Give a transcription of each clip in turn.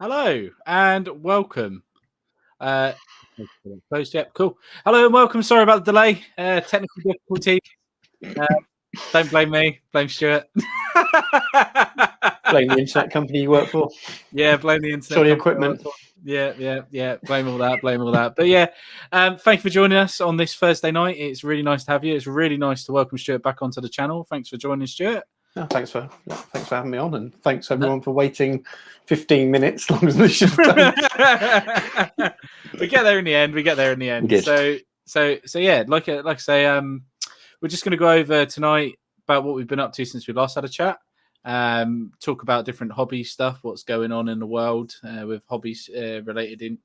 Hello and welcome. Closed yet? Cool. Hello and welcome. Sorry about the delay. Technical difficulty. Don't blame me. Blame Stuart. Blame the internet company you work for. Yeah, blame the internet. Sorry, equipment. Yeah. Blame all that. But yeah, thank you for joining us on this Thursday night. It's really nice to have you. It's really nice to welcome Stuart back onto the channel. Thanks for joining, Stuart. No, thanks for having me on, and thanks everyone for waiting 15 minutes longer than we should have done. We get there in the end. We did. So yeah, like I say, we're just going to go over tonight about what we've been up to since we last had a chat. Talk about different hobby stuff, what's going on in the world with hobbies related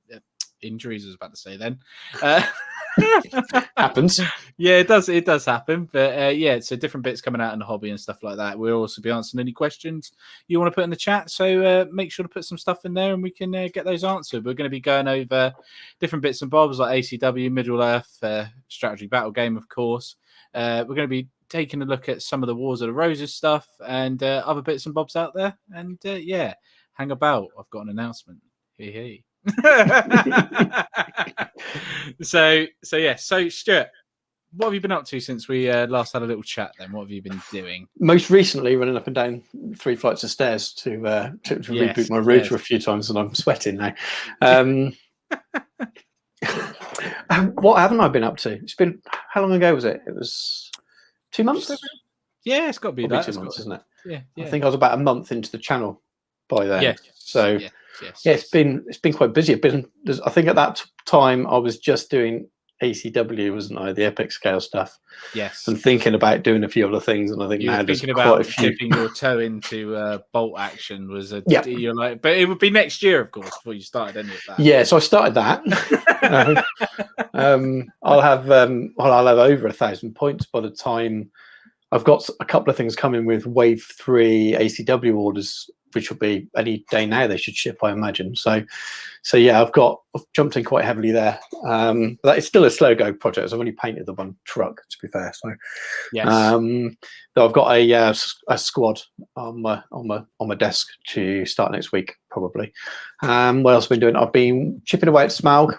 injuries. I was about to say then. Happens. Yeah, it does happen. But yeah, so different bits coming out in the hobby and stuff like that. We'll also be answering any questions you want to put in the chat. So make sure to put some stuff in there and we can get those answered. We're going to be going over different bits and bobs like ACW, Middle Earth, strategy battle game, of course. We're going to be taking a look at some of the Wars of the Roses stuff and other bits and bobs out there. And yeah, hang about. I've got an announcement. Hey. So Stuart, what have you been up to since we last had a little chat then? What have you been doing? Most recently running up and down 3 flights of stairs to reboot my router a few times, and I'm sweating now. What haven't I been up to? It's been, how long ago was it? It was 2 months? Yeah, it's got to be Probably that. 2 months, isn't it? Yeah. I think I was about a month into the channel by then. Yes. So it's been quite busy. I think at that time I was just doing ACW, wasn't I? The epic scale stuff. Yes. And thinking about doing a few other things, and I think now there's about quite a few. Dipping your toe into bolt action was you're like, but it would be next year, of course, before you started any of that. Yeah, so I started that. I'll have over 1,000 points by the time I've got a couple of things coming with Wave 3 ACW orders, which will be any day now. They should ship, I imagine. So yeah, I've jumped in quite heavily there. But it's still a slow go project. I've only painted the one truck, to be fair. So yes. Though I've got a squad on my desk to start next week, probably. What else have I been doing? I've been chipping away at Smaug.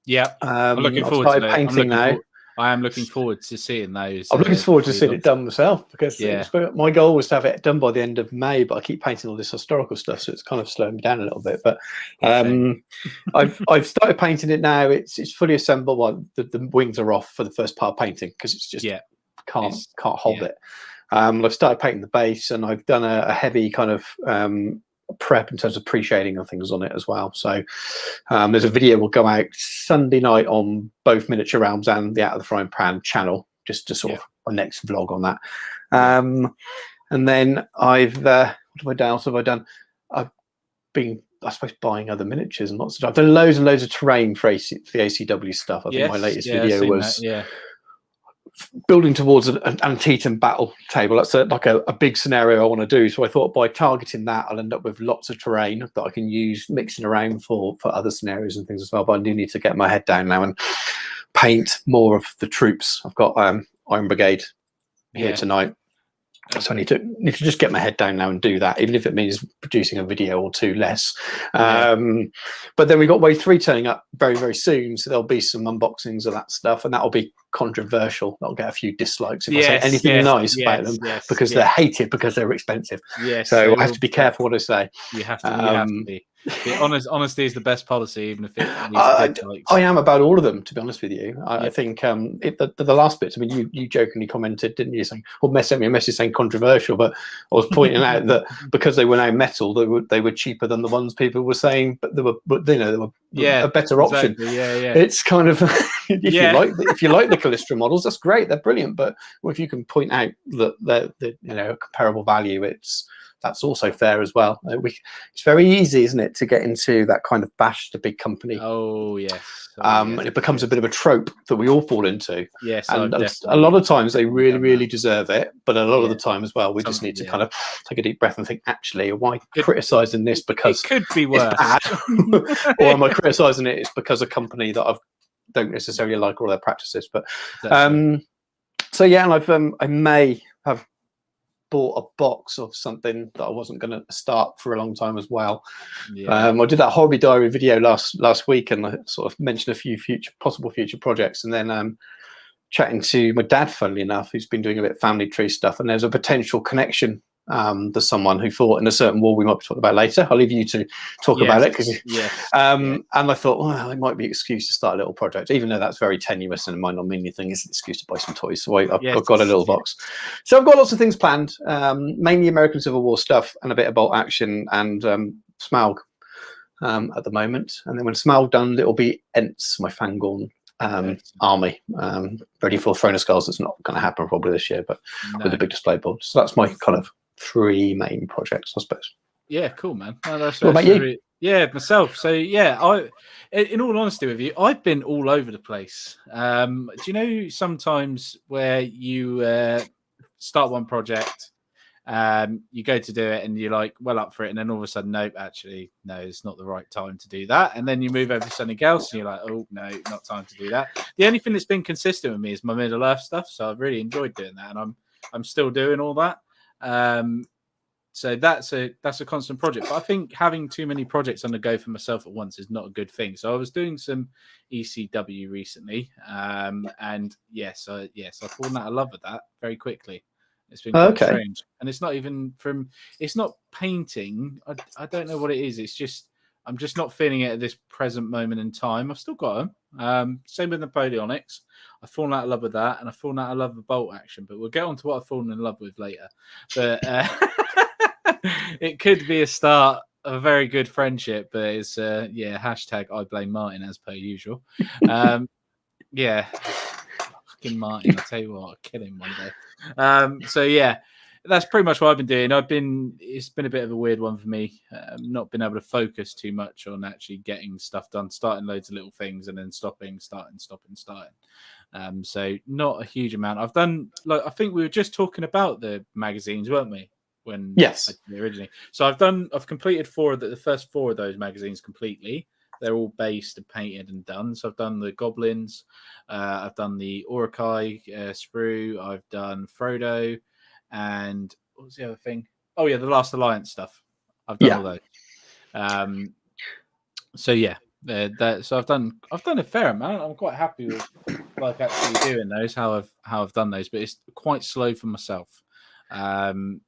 Yeah, I'm looking forward to painting now. I am looking forward to seeing those. I'm looking forward to seeing it done myself, because my goal was to have it done by the end of May, but I keep painting all this historical stuff, so it's kind of slowing me down a little bit. But I've started painting it now. It's fully assembled. Well, the wings are off for the first part of painting because it's just can't hold it. I've started painting the base, and I've done a heavy kind of prep in terms of pre-shading and things on it as well. So there's a video will go out Sunday night on both Miniature Realms and the Out of the Frying Pan channel, just to sort of a next vlog on that. And then what else have I done? I've been, I suppose, buying other miniatures and lots of stuff. I've done loads and loads of terrain for the ACW stuff. I think my latest video was building towards an Antietam battle table. That's like a big scenario I want to do. So I thought by targeting that, I'll end up with lots of terrain that I can use mixing around for other scenarios and things as well. But I do need to get my head down now and paint more of the troops. I've got Iron Brigade here tonight. So I need to just get my head down now and do that, even if it means producing a video or two less. But then we got Wave 3 turning up very, very soon. So there'll be some unboxings of that stuff, and that'll be controversial. That'll get a few dislikes if I say anything nice about them, because they're hated because they're expensive. So I have to be careful what I say. You have to be. Honesty is the best policy, even if it I am about all of them, to be honest with you. I think the last bits, I mean, you jokingly commented, didn't you, saying, or sent me a message saying controversial, but I was pointing out that because they were now metal, they were cheaper than the ones people were saying, but they were a better option. It's kind of if you like the Callisto models, that's great, they're brilliant, but if you can point out that they're a comparable value, that's also fair as well. It's very easy, isn't it, to get into that kind of bash the big company. And it becomes a bit of a trope that we all fall into. Yes, and a lot of times they really, really deserve it, but a lot of the time as well, we just need to kind of take a deep breath and think, actually, am I criticising this because it could be worse, bad? Or am I criticising it because a company that I don't necessarily like all their practices? But so yeah, and I may have bought a box of something that I wasn't going to start for a long time as well. Yeah. I did that hobby diary video last week, and I sort of mentioned a few possible future projects, and then chatting to my dad, funnily enough, who's been doing a bit of family tree stuff, and there's a potential connection. There's someone who thought in a certain war we might be talking about later. I'll leave you to talk about it. And I thought, well, it might be an excuse to start a little project, even though that's very tenuous and it might not mean anything. It's an excuse to buy some toys. So I've got a little box. So I've got lots of things planned, mainly American Civil War stuff and a bit of bolt action and Smaug at the moment. And then when Smaug done, it'll be Ents, my Fangorn army, ready for Throne of Skulls. It's not going to happen probably this year, but with a big display board. So that's my kind of 3 main projects, I suppose. Yeah, cool, man. No, what about you? Yeah, myself. So yeah, in all honesty with you, I've been all over the place. Do you know sometimes where you start one project, you go to do it and you're like well up for it, and then all of a sudden, nope, actually, no, it's not the right time to do that. And then you move over to something else and you're like, oh no, not time to do that. The only thing that's been consistent with me is my Middle Earth stuff. So I've really enjoyed doing that, and I'm still doing all that. So that's a constant project, but I think having too many projects on the go for myself at once is not a good thing. So I was doing some ECW recently, and yes, I've fallen out of love with that very quickly. It's been quite strange, and it's not painting. I don't know what it is. It's just I'm just not feeling it at this present moment in time. I've still got them. Same with Napoleonics. I've fallen out of love with that, and I've fallen out of love with bolt action. But we'll get on to what I've fallen in love with later. But it could be a start of a very good friendship. But it's hashtag I blame Martin as per usual. Yeah, fucking Martin. I tell you what, I'll kill him one day. So yeah. That's pretty much what I've been doing. It's been a bit of a weird one for me. Not been able to focus too much on actually getting stuff done, starting loads of little things and then starting. So not a huge amount. I've done, I think we were just talking about the magazines, weren't we? Yes. I did originally. So I've completed the first 4 of those magazines completely. They're all based and painted and done. So I've done the Goblins, I've done the Urukai sprue, I've done Frodo. And what was the other thing? Oh yeah, the Last Alliance stuff. I've done all those. So yeah, so I've done a fair amount. I'm quite happy with actually doing those. How I've done those, but it's quite slow for myself. Miller's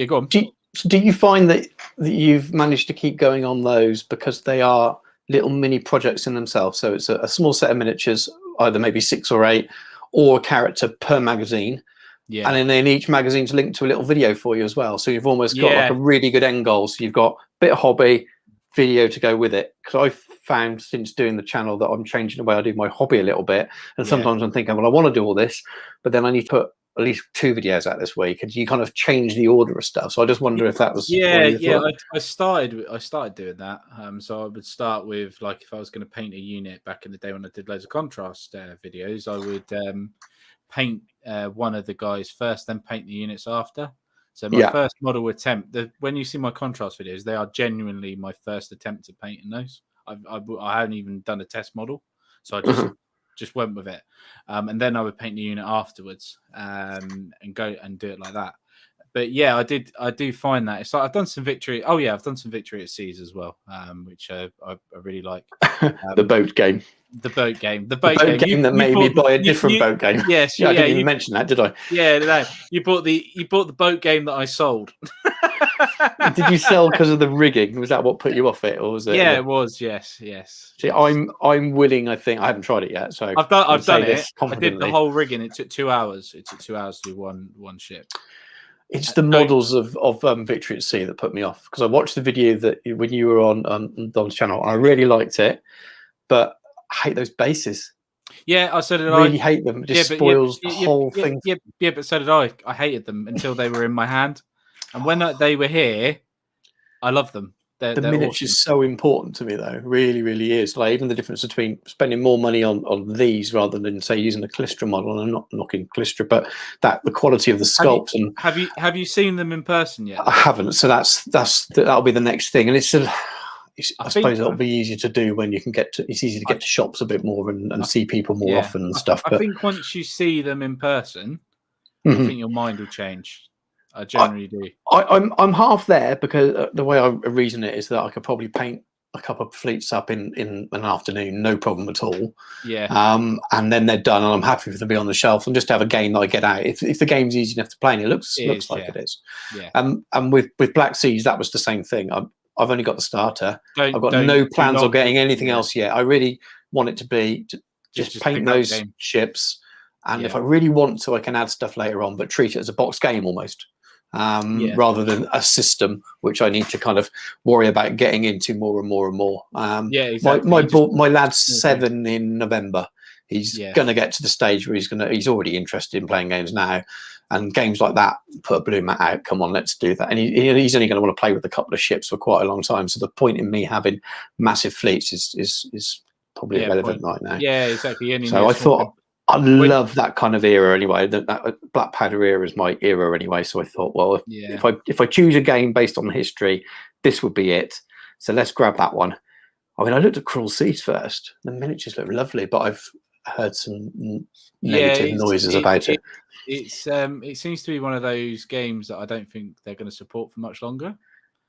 go on. Do you find that you've managed to keep going on those because they are little mini projects in themselves? So it's a small set of miniatures, either maybe 6 or 8, or a character per magazine. Yeah. And then each magazine's linked to a little video for you as well. So you've almost got like a really good end goal. So you've got a bit of hobby, video to go with it. Because I've found since doing the channel that I'm changing the way I do my hobby a little bit. And sometimes I'm thinking, well, I want to do all this, but then I need to put at least 2 videos out this week. And you kind of change the order of stuff. So I just wonder if that was... I started doing that. So I would start with, like, if I was going to paint a unit back in the day when I did loads of contrast videos, I would... paint one of the guys first, then paint the units after. So my first model attempt, when you see my contrast videos, they are genuinely my first attempt at painting those. I haven't even done a test model, so I just went with it. And then I would paint the unit afterwards and go and do it like that. But yeah, I do find that it's like I've done some victory. Oh yeah, I've done some victory at seas as well, which I really like. The boat game. The boat game that made me buy a different boat game. Yes, I didn't even mention that, did I? Yeah, no. You bought the boat game that I sold. Did you sell because of the rigging? Was that what put you off it, or was it? Yeah, it was. Yes. See, I'm willing. I think I haven't tried it yet, so I've done it. I did the whole rigging. It took 2 hours. It took 2 hours to do one ship. It's the models of Victory at Sea that put me off, because I watched the video that when you were on Don's channel, and I really liked it, but I hate those bases. Yeah, I said it. I really hate them. It just spoils the whole thing. Yeah, but so did I. I hated them until they were in my hand, and when they were here, I loved them. The miniature is so important to me, though. Really, really is. Like, even the difference between spending more money on these rather than, say, using a Callistra model. And I'm not knocking Callistra, but the quality of the sculpt. Have you seen them in person yet? I haven't. So that'll be the next thing. And I suppose it'll be easier to do when you can get to. It's easy to get to shops a bit more and see people more often and stuff. I think once you see them in person, I think your mind will change. I generally do. I'm half there, because the way I reason it is that I could probably paint a couple of fleets up in an afternoon, no problem at all. Yeah. And then they're done, and I'm happy for them to be on the shelf and just have a game that I get out. If the game's easy enough to play, and it looks like it is. Yeah. And with Black Seas, that was the same thing. I've only got the starter. I've got no plans on getting anything else yet. I really want it to be just paint those ships, and if I really want to, I can add stuff later on, but treat it as a box game almost. Rather than a system which I need to kind of worry about getting into more and more and more. Exactly. My lad's 7 in November. He's going to get to the stage where he's already interested in playing games now, and games like that put a blue mat out. Come on, let's do that. And he's only going to want to play with a couple of ships for quite a long time. So the point in me having massive fleets is probably irrelevant right now. Yeah, exactly. So I thought, I love that kind of era anyway. That Black Powder era is my era anyway. So I thought, well, if I choose a game based on the history, this would be it. So let's grab that one. I mean, I looked at Cruel Seas first. The miniatures look lovely, but I've heard some negative noises about it. It seems to be one of those games that I don't think they're going to support for much longer.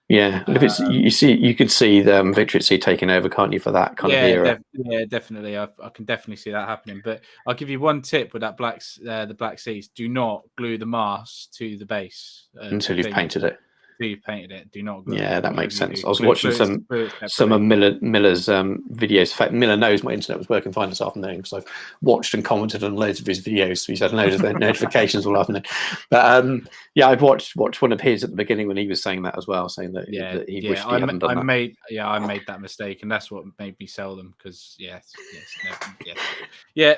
Yeah, and if it's you could see the Victory at Sea taking over, can't you, for that kind of era? Definitely. I can definitely see that happening. But I'll give you one tip with that the Black Seas: do not glue the mast to the base until you've painted it. You painted it. Do not glue it. That makes sense. I was watching some of Miller's videos. Miller knows my internet was working fine this afternoon, because I've watched and commented on loads of his videos. So he's had loads of notifications all afternoon. But I've watched one of his at the beginning when he was saying that as well, saying that he wished he hadn't done that. I made that mistake, and that's what made me sell them, because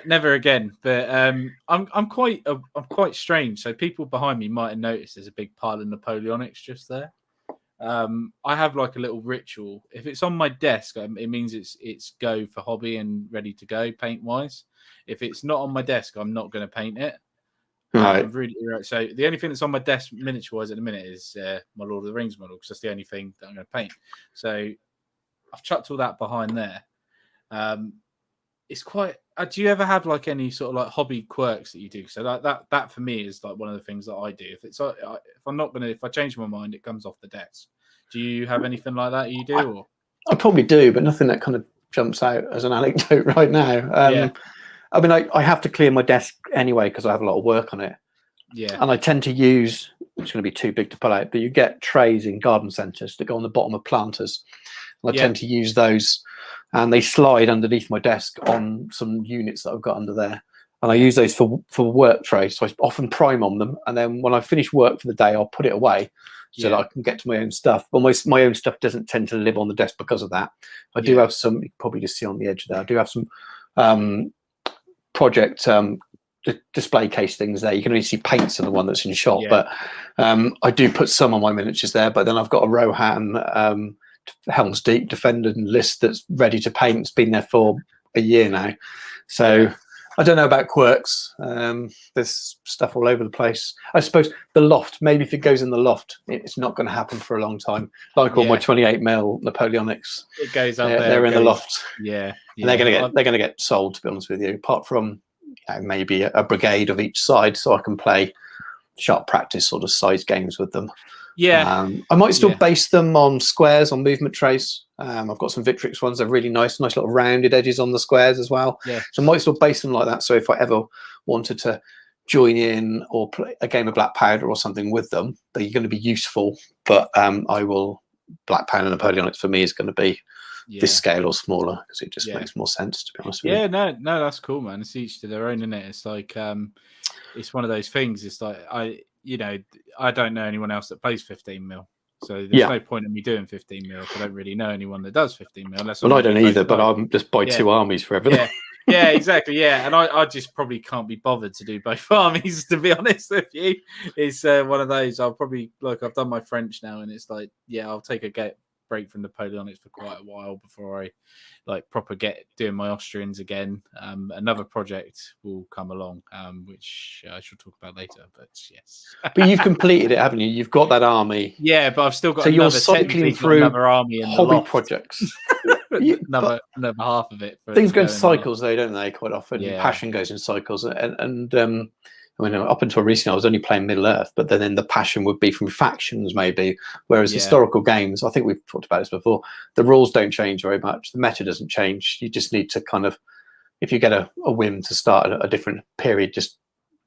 never again. But I'm quite strange. So people behind me might have noticed there's a big pile of Napoleonics just there. I have like a little ritual. If it's on my desk, it means it's go for hobby and ready to go paint wise. If it's not on my desk, I'm not going to paint it. Right. So the only thing that's on my desk miniature wise at the minute is my Lord of the Rings model, because that's the only thing that I'm going to paint. So I've chucked all that behind there. It's quite. Do you ever have like any sort of like hobby quirks that you do? So that for me is like one of the things that I do. If I change my mind, it comes off the desk. Do you have anything like that you do? Or? I probably do, but nothing that kind of jumps out as an anecdote right now. I mean, I have to clear my desk anyway because I have a lot of work on it. Yeah. And I tend to use, it's going to be too big to pull out, but you get trays in garden centres that go on the bottom of planters. And I tend to use those, and they slide underneath my desk on some units that I've got under there. And I use those for work trays. So I often prime on them. And then when I finish work for the day, I'll put it away so that I can get to my own stuff. But my own stuff doesn't tend to live on the desk because of that. I do have some, you can probably just see on the edge there, I do have some project display case things there. You can only see paints of the one that's in shot. But I do put some on my miniatures there. But then I've got a Rohan Helm's Deep Defender list that's ready to paint. It's been there for a year now. So I don't know about quirks. There's stuff all over the place. I suppose the loft, maybe if it goes in the loft, it's not going to happen for a long time. Like all my 28mm Napoleonics, it goes up there. They're in the loft. Yeah, and they're going to get sold, to be honest with you. Apart from maybe a brigade of each side, so I can play sharp practice sort of size games with them. Yeah, I might still base them on squares, on movement trays. I've got some Victrix ones. They're really nice little rounded edges on the squares as well. Yeah. So I might still base them like that. So if I ever wanted to join in or play a game of Black Powder or something with them, they're going to be useful. But I will Black Powder Napoleonics for me is going to be this scale or smaller, because it just makes more sense, to be honest with you. No, that's cool, man. It's each to their own, isn't it? It's like it's one of those things. It's like I don't know anyone else that plays 15mm, so there's no point in me doing 15mm if I don't really know anyone that does 15mm. Unless I don't either, but I'm just buy two armies for everything. Yeah, exactly. Yeah, and I just probably can't be bothered to do both armies, to be honest with you. It's one of those. I'll probably I've done my French now, and it's like I'll take a break from Napoleonics for quite a while before I proper get doing my Austrians again. Another project will come along, which I shall talk about later. But yes, but you've completed it, haven't you? You've got that army. Yeah, but I've still got. So you're cycling through another army in hobby projects. another half of it. Things go in cycles, though, don't they? Quite often, passion goes in cycles, and I mean, up until recently, I was only playing Middle Earth, but then the passion would be from factions, maybe. Whereas historical games, I think we've talked about this before, the rules don't change very much. The meta doesn't change. You just need to kind of, if you get a whim to start a different period, just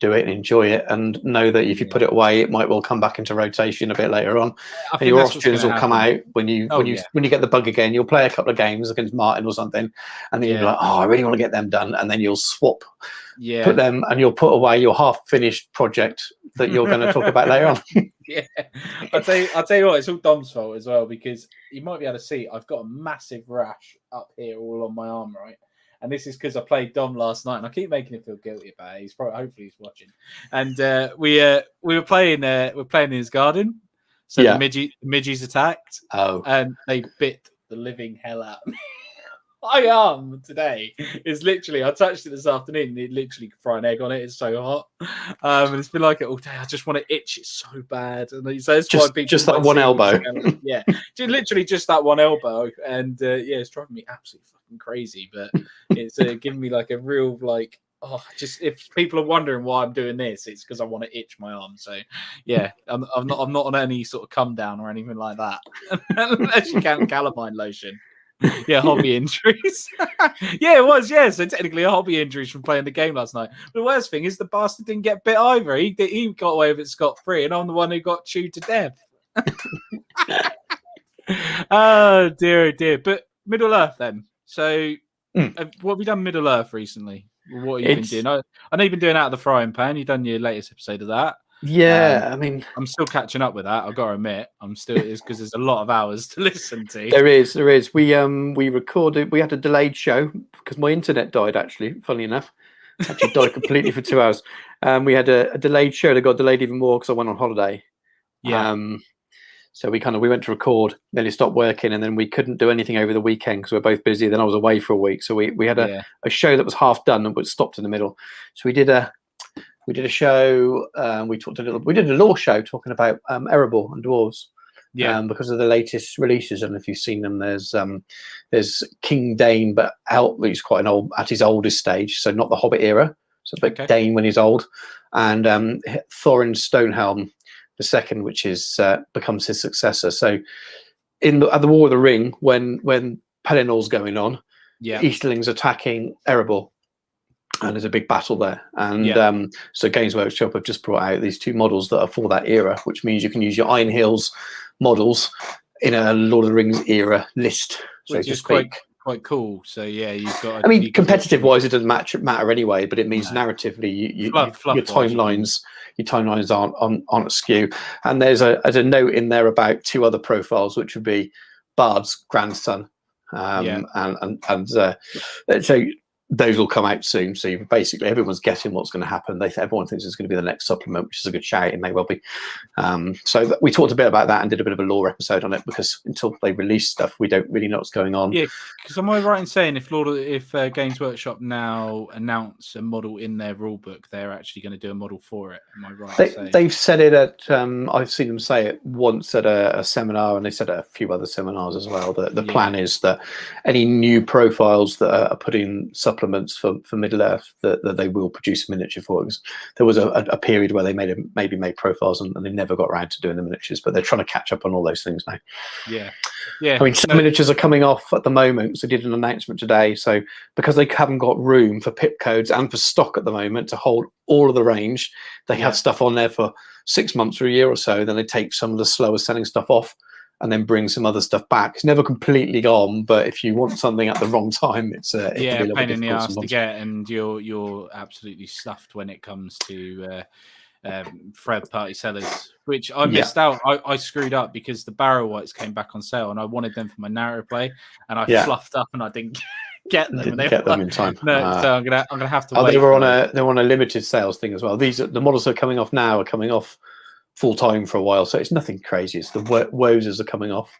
do it and enjoy it, and know that if you put it away, it might well come back into rotation a bit later on. And your Austrians will come out when you get the bug again. You'll play a couple of games against Martin or something, and then you'll be like, oh, I really want to get them done, and then you'll swap, put them, and you'll put away your half-finished project that you're going to talk about later on. Yeah, I'll tell you what, it's all Dom's fault as well, because you might be able to see I've got a massive rash up here all on my arm, right? And this is because I played Dom last night, and I keep making him feel guilty about it. Hopefully he's watching. And we were playing in his garden. So the midgies attacked. Oh. And they bit the living hell out of me. My arm today is literally, I touched it this afternoon, and it literally could fry an egg on it. It's so hot. And it's been like it all day. I just want to itch it so bad. And so it's just that one elbow. Yeah, literally just that one elbow. And it's driving me absolutely fucking crazy. But it's giving me like a real just if people are wondering why I'm doing this, it's because I want to itch my arm. So yeah, I'm not on any sort of come down or anything like that, unless you count calamine lotion. Yeah, hobby injuries. Yeah, it was. Yeah, so technically a hobby injuries from playing the game last night. But the worst thing is the bastard didn't get bit either. He got away with it scot-free, and I'm the one who got chewed to death. Oh dear. But Middle Earth then. So what have you done Middle Earth recently? What have you been doing? I know you've been doing Out of the Frying Pan. You've done your latest episode of that. Yeah, I mean, I'm still catching up with that. I've got to admit, it's because there's a lot of hours to listen to. There is. We recorded. We had a delayed show because my internet died. Actually, funnily enough, actually died completely for 2 hours. We had a delayed show that got delayed even more because I went on holiday. Yeah. So we went to record, then it stopped working, and then we couldn't do anything over the weekend because we were both busy. Then I was away for a week, so we had a show that was half done and was stopped in the middle. So we did a show. We did a lore show talking about Erebor and dwarves. Yeah. Because of the latest releases, and if you've seen them, there's King Dane, but he's quite at his oldest stage, so not the Hobbit era. So but Dane when he's old, and Thorin Stonehelm the second, which is becomes his successor. So at the War of the Ring, when Pelennor's going on, Easterlings attacking Erebor. And there's a big battle there. And so Games Workshop have just brought out these two models that are for that era, which means you can use your Iron Hills models in a Lord of the Rings era list. Which is quite cool. So yeah, you've got. I mean, competitive wise, it doesn't matter anyway. But it means narratively, your timelines aren't askew. And there's a note in there about two other profiles, which would be Bard's grandson, and so. Those will come out soon. So basically, everyone's guessing what's going to happen. Everyone thinks it's going to be the next supplement, which is a good shout. It may well be. So we talked a bit about that and did a bit of a lore episode on it, because until they release stuff, we don't really know what's going on. Yeah, because am I right in saying if Games Workshop now announce a model in their rulebook, they're actually going to do a model for it? Am I right? They've said it at. I've seen them say it once at a seminar, and they said at a few other seminars as well. The plan is that any new profiles that are put in supplements for Middle Earth that they will produce a miniature for. Because there was a period where they maybe made profiles and they never got around to doing the miniatures, but they're trying to catch up on all those things now. Yeah. I mean, some miniatures are coming off at the moment. So they did an announcement today. So because they haven't got room for pip codes and for stock at the moment to hold all of the range, they have stuff on there for 6 months or a year or so. Then they take some of the slower selling stuff off and then bring some other stuff back. It's never completely gone, but if you want something at the wrong time, it can be a little pain bit in the ass sometimes to get, and you're absolutely stuffed when it comes to third-party sellers, which I missed out. I screwed up because the Barrow Whites came back on sale, and I wanted them for my narrative play, and I fluffed up, and I didn't get them. Didn't get them in time. No, so I'm gonna have to wait. They were on a limited sales thing as well. The models that are coming off now are coming off full time for a while, so it's nothing crazy. It's the Wozers are coming off.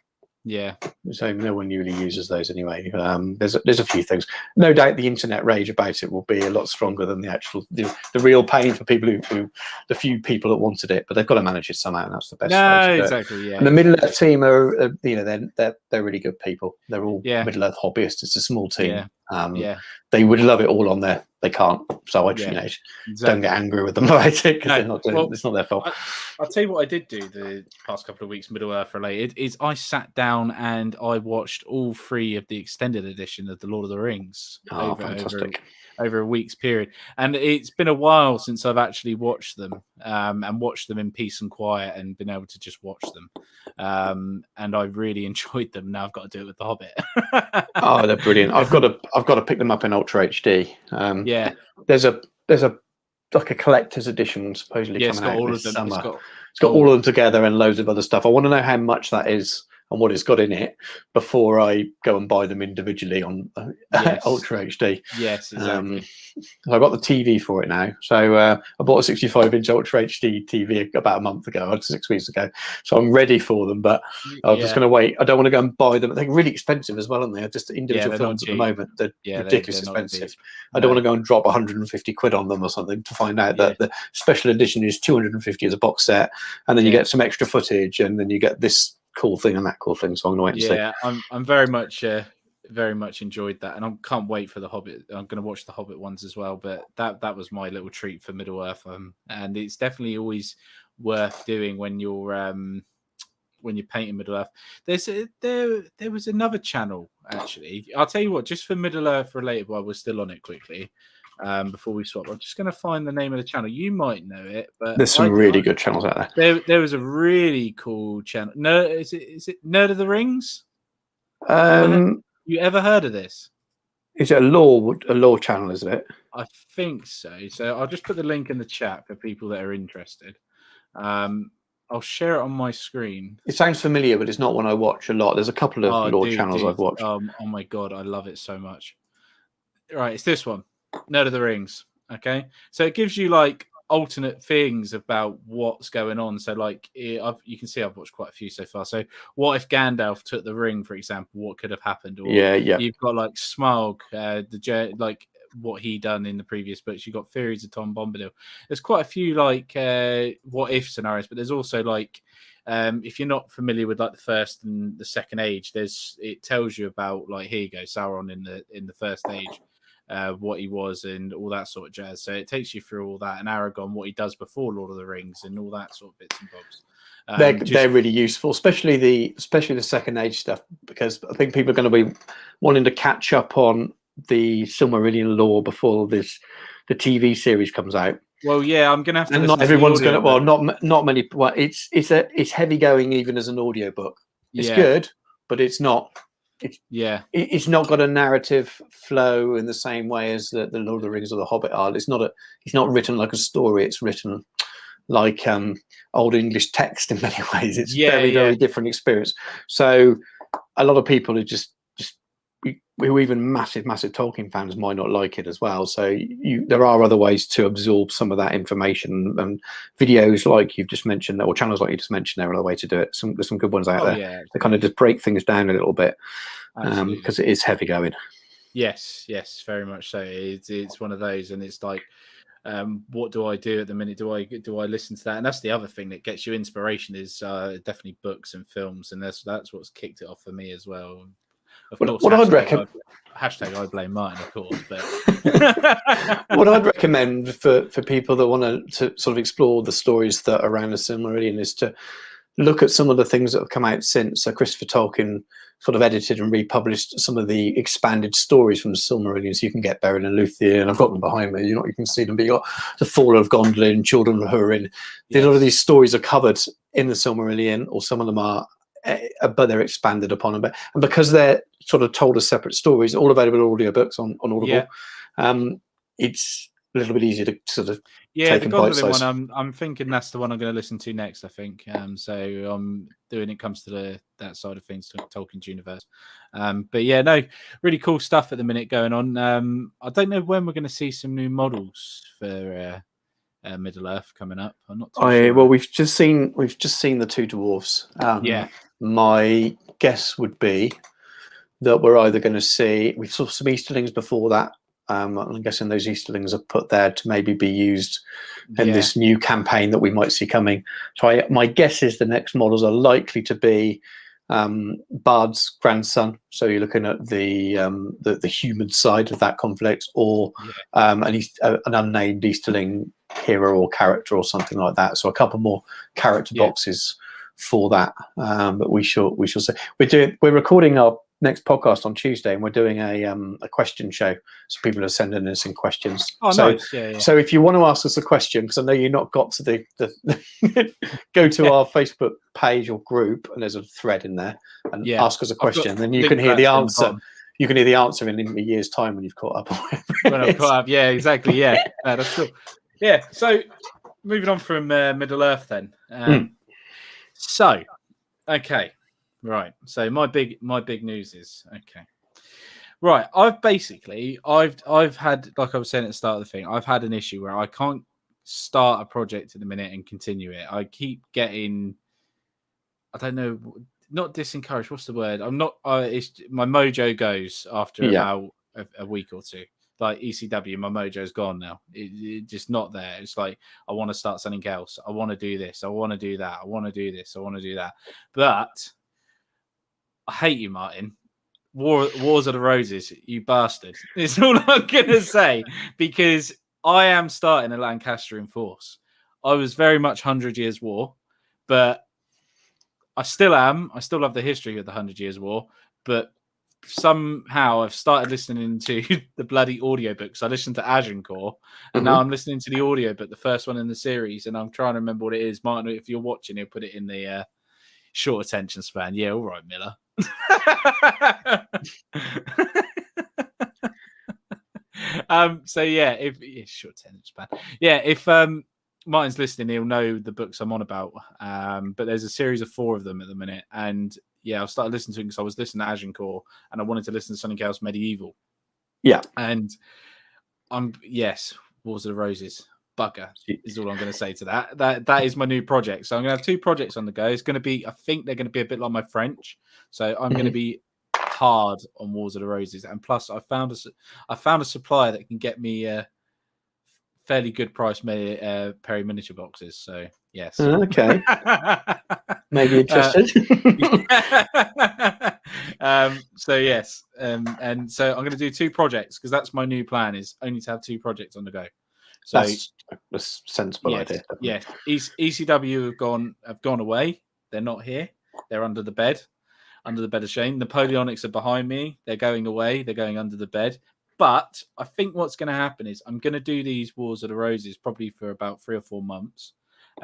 Yeah, so no one really uses those anyway. There's a few things. No doubt the internet rage about it will be a lot stronger than the actual the real pain for people who the few people that wanted it, but they've got to manage it somehow, and that's the best. No, exactly. Yeah. And the Middle Earth team are they're really good people. They're all Middle Earth hobbyists. It's a small team. they would love it all on there. They can't, so I exactly. Don't get angry with them about it because they're not doing. It's not their fault. I'll tell you what I did do the past couple of weeks, Middle Earth related, is I sat down and I watched all 3 of the extended edition of the Lord of the Rings over a week's period, and it's been a while since I've actually watched them and watched them in peace and quiet and been able to just watch them, and I really enjoyed them. Now I've got to do it with the Hobbit. Oh, they're brilliant. I've got to pick them up in Ultra HD. There's a like a collector's edition supposedly coming out this summer. It's got all of them together and loads of other stuff. I want to know how much that is and what it's got in it before I go and buy them individually on Ultra HD. Yes, exactly. I got the TV for it now. So I bought a 65-inch Ultra HD TV about a month ago, 6 weeks ago. So I'm ready for them, but I'm just going to wait. I don't want to go and buy them. They're really expensive as well, aren't they? Just individual films at the moment. They're ridiculously expensive. I don't want to go and drop 150 quid on them or something to find out that the special edition is 250 as a box set, and then you get some extra footage, and then you get this cool thing and that cool thing. So I'm going to wait and see. I'm very much enjoyed that, and I can't wait for the Hobbit. I'm going to watch the Hobbit ones as well, but that was my little treat for Middle Earth, and it's definitely always worth doing when you're painting Middle Earth. There was another channel, actually. I'll tell you what, just for Middle Earth related, while we're still on it quickly, before we swap, I'm just going to find the name of the channel. You might know it, but there's some really good channels out there. There was a really cool channel. No, is it Nerd of the Rings? You ever heard of this? Is it a lore channel, isn't it? I think so. So I'll just put the link in the chat for people that are interested. I'll share it on my screen. It sounds familiar, but it's not one I watch a lot. There's a couple of lore channels I've watched. Oh my god, I love it so much. Right, it's this one, Nerd of the Rings. Okay, so it gives you like alternate things about what's going on. So like you can see I've watched quite a few so far. So what if Gandalf took the ring, for example? What could have happened? Or you've got like Smaug, like what he done in the previous books. You've got theories of Tom Bombadil. There's quite a few like what if scenarios, but there's also like if you're not familiar with like the first and the second age, it tells you about like, here you go, Sauron in the first age. What he was and all that sort of jazz. So it takes you through all that, and Aragorn, what he does before Lord of the Rings, and all that sort of bits and bobs. They're really useful, especially the second age stuff, because I think people are going to be wanting to catch up on the Silmarillion lore before the TV series comes out. Well, yeah, I'm going to have to. And not everyone's going to. Well, not many. Well, it's heavy going even as an audiobook. It's good, but it's not. It's not got a narrative flow in the same way as the Lord of the Rings or the Hobbit are. It's not written like a story. It's written like old English text in many ways. It's very different experience. So a lot of people are just who even massive Tolkien fans might not like it as well. So there are other ways to absorb some of that information, and videos like you've just mentioned, or channels like you just mentioned, there are another way to do it. There's some good ones out there. Yeah, they kind of just break things down a little bit because it is heavy going. Yes, very much so. It's one of those, and it's like, what do I do at the minute? Do I listen to that? And that's the other thing that gets you inspiration is definitely books and films, and that's what's kicked it off for me as well. Of course, what I'd recommend. Hashtag I blame Martin, of course. But what I'd recommend for people that want to sort of explore the stories that are around the Silmarillion is to look at some of the things that have come out since. So Christopher Tolkien sort of edited and republished some of the expanded stories from the Silmarillion, so you can get Beren and Luthien, and I've got them behind me. You can see them. But you got the Fall of Gondolin, Children of Húrin. A lot of these stories are covered in the Silmarillion, or some of them are. But they're expanded upon a bit, and because they're sort of told as separate stories, all available audiobooks on Audible. It's a little bit easier to sort of take the Gondolin one. I'm thinking that's the one I'm going to listen to next. I think so. I'm doing it comes to that side of things, to Tolkien's universe. But yeah, no, really cool stuff at the minute going on. I don't know when we're going to see some new models for Middle Earth coming up. I'm not too sure. Well, we've just seen the two dwarves. My guess would be that we're either going to see, we saw some Easterlings before that. I'm guessing those Easterlings are put there to maybe be used in this new campaign that we might see coming. So my guess is the next models are likely to be Bard's grandson. So you're looking at the human side of that conflict, or an unnamed Easterling hero or character or something like that. So a couple more character boxes for that. But we shall see. We're recording our next podcast on Tuesday, and we're doing a question show, so people are sending us in questions. Nice. So if you want to ask us a question, because I know you've not got to the go to our Facebook page or group, and there's a thread in there, and ask us a question, then you can hear the answer. You can hear the answer in a year's time when you've caught up. When I've caught up, exactly, that's cool. So moving on from Middle Earth then. So, okay. Right. So my big news is right. I've had, like I was saying at the start of the thing, I've had an issue where I can't start a project at the minute and continue it. I keep getting, I don't know, not disencouraged. What's the word? I'm not. My mojo goes after about a week or two. Like ECW, my mojo's gone now. It's just not there. It's like, I want to start something else. I want to do this. I want to do that. I want to do this. I want to do that. But I hate you, Martin. Wars of the Roses, you bastard. It's all I'm going to say, because I am starting a Lancastrian force. I was very much 100 Years' War, but I still am. I still have the history of the 100 Years' War, but somehow I've started listening to the bloody audiobooks. I listened to Agincourt, and now I'm listening to the audiobook, the first one in the series, and I'm trying to remember what it is. Martin, if you're watching, he'll put it in the short attention span. Yeah, all right, Miller. If short attention span. If Martin's listening, he'll know the books I'm on about. But there's a series of 4 of them at the minute, and I started listening to it because I was listening to Agincourt, and I wanted to listen to something else medieval. And Wars of the Roses. Bugger is all I'm going to say to that. That is my new project. So I'm going to have 2 projects on the go. It's going to be, I think they're going to be a bit like my French. So I'm going to be hard on Wars of the Roses, and plus I found a supplier that can get me fairly good price Perry miniature boxes. So yes. Okay. Maybe interested. So yes. And so I'm going to do 2 projects, because that's my new plan, is only to have 2 projects on the go. So that's a sensible idea. Yeah. ECW have gone away. They're not here. They're under the bed of shame. Napoleonics are behind me. They're going away. They're going under the bed. But I think what's going to happen is I'm going to do these Wars of the Roses probably for about 3 or 4 months.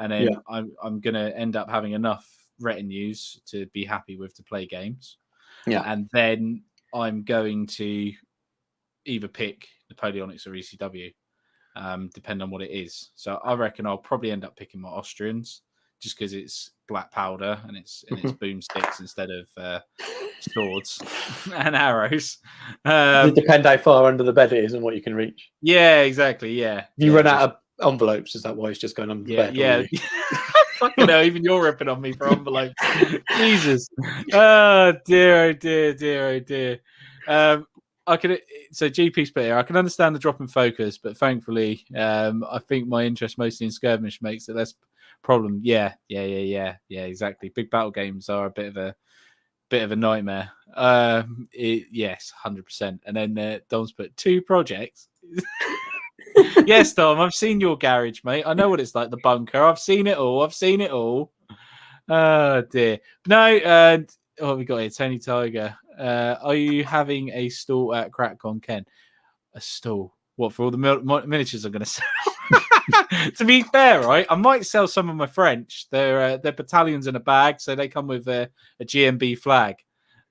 And then I'm going to end up having enough retinues to be happy with to play games. Yeah. And then I'm going to either pick Napoleonics or ECW, depending on what it is. So I reckon I'll probably end up picking my Austrians, just because it's black powder and it's boomsticks instead of swords and arrows. Does it depend how far under the bed it is and what you can reach? Yeah, exactly. Yeah. You run out of envelopes, is that why it's just going under the bed? Yeah. Fucking hell, even you're ripping on me for envelopes. Jesus. Oh dear. So GP split here. I can understand the drop in focus, but thankfully, I think my interest mostly in skirmish makes it less problem. Yeah, exactly. Big battle games are a bit of a nightmare. Yes, 100%. And then Dom's put 2 projects. Yes, Dom, I've seen your garage, mate. I know what it's like, the bunker. I've seen it all. Oh dear. No, what have we got here? Tony Tiger. Are you having a stall at CrackCon, Ken? A stall? What, for all the miniatures I'm going to sell? To be fair, right, I might sell some of my French. They're battalions in a bag, so they come with a GMB flag.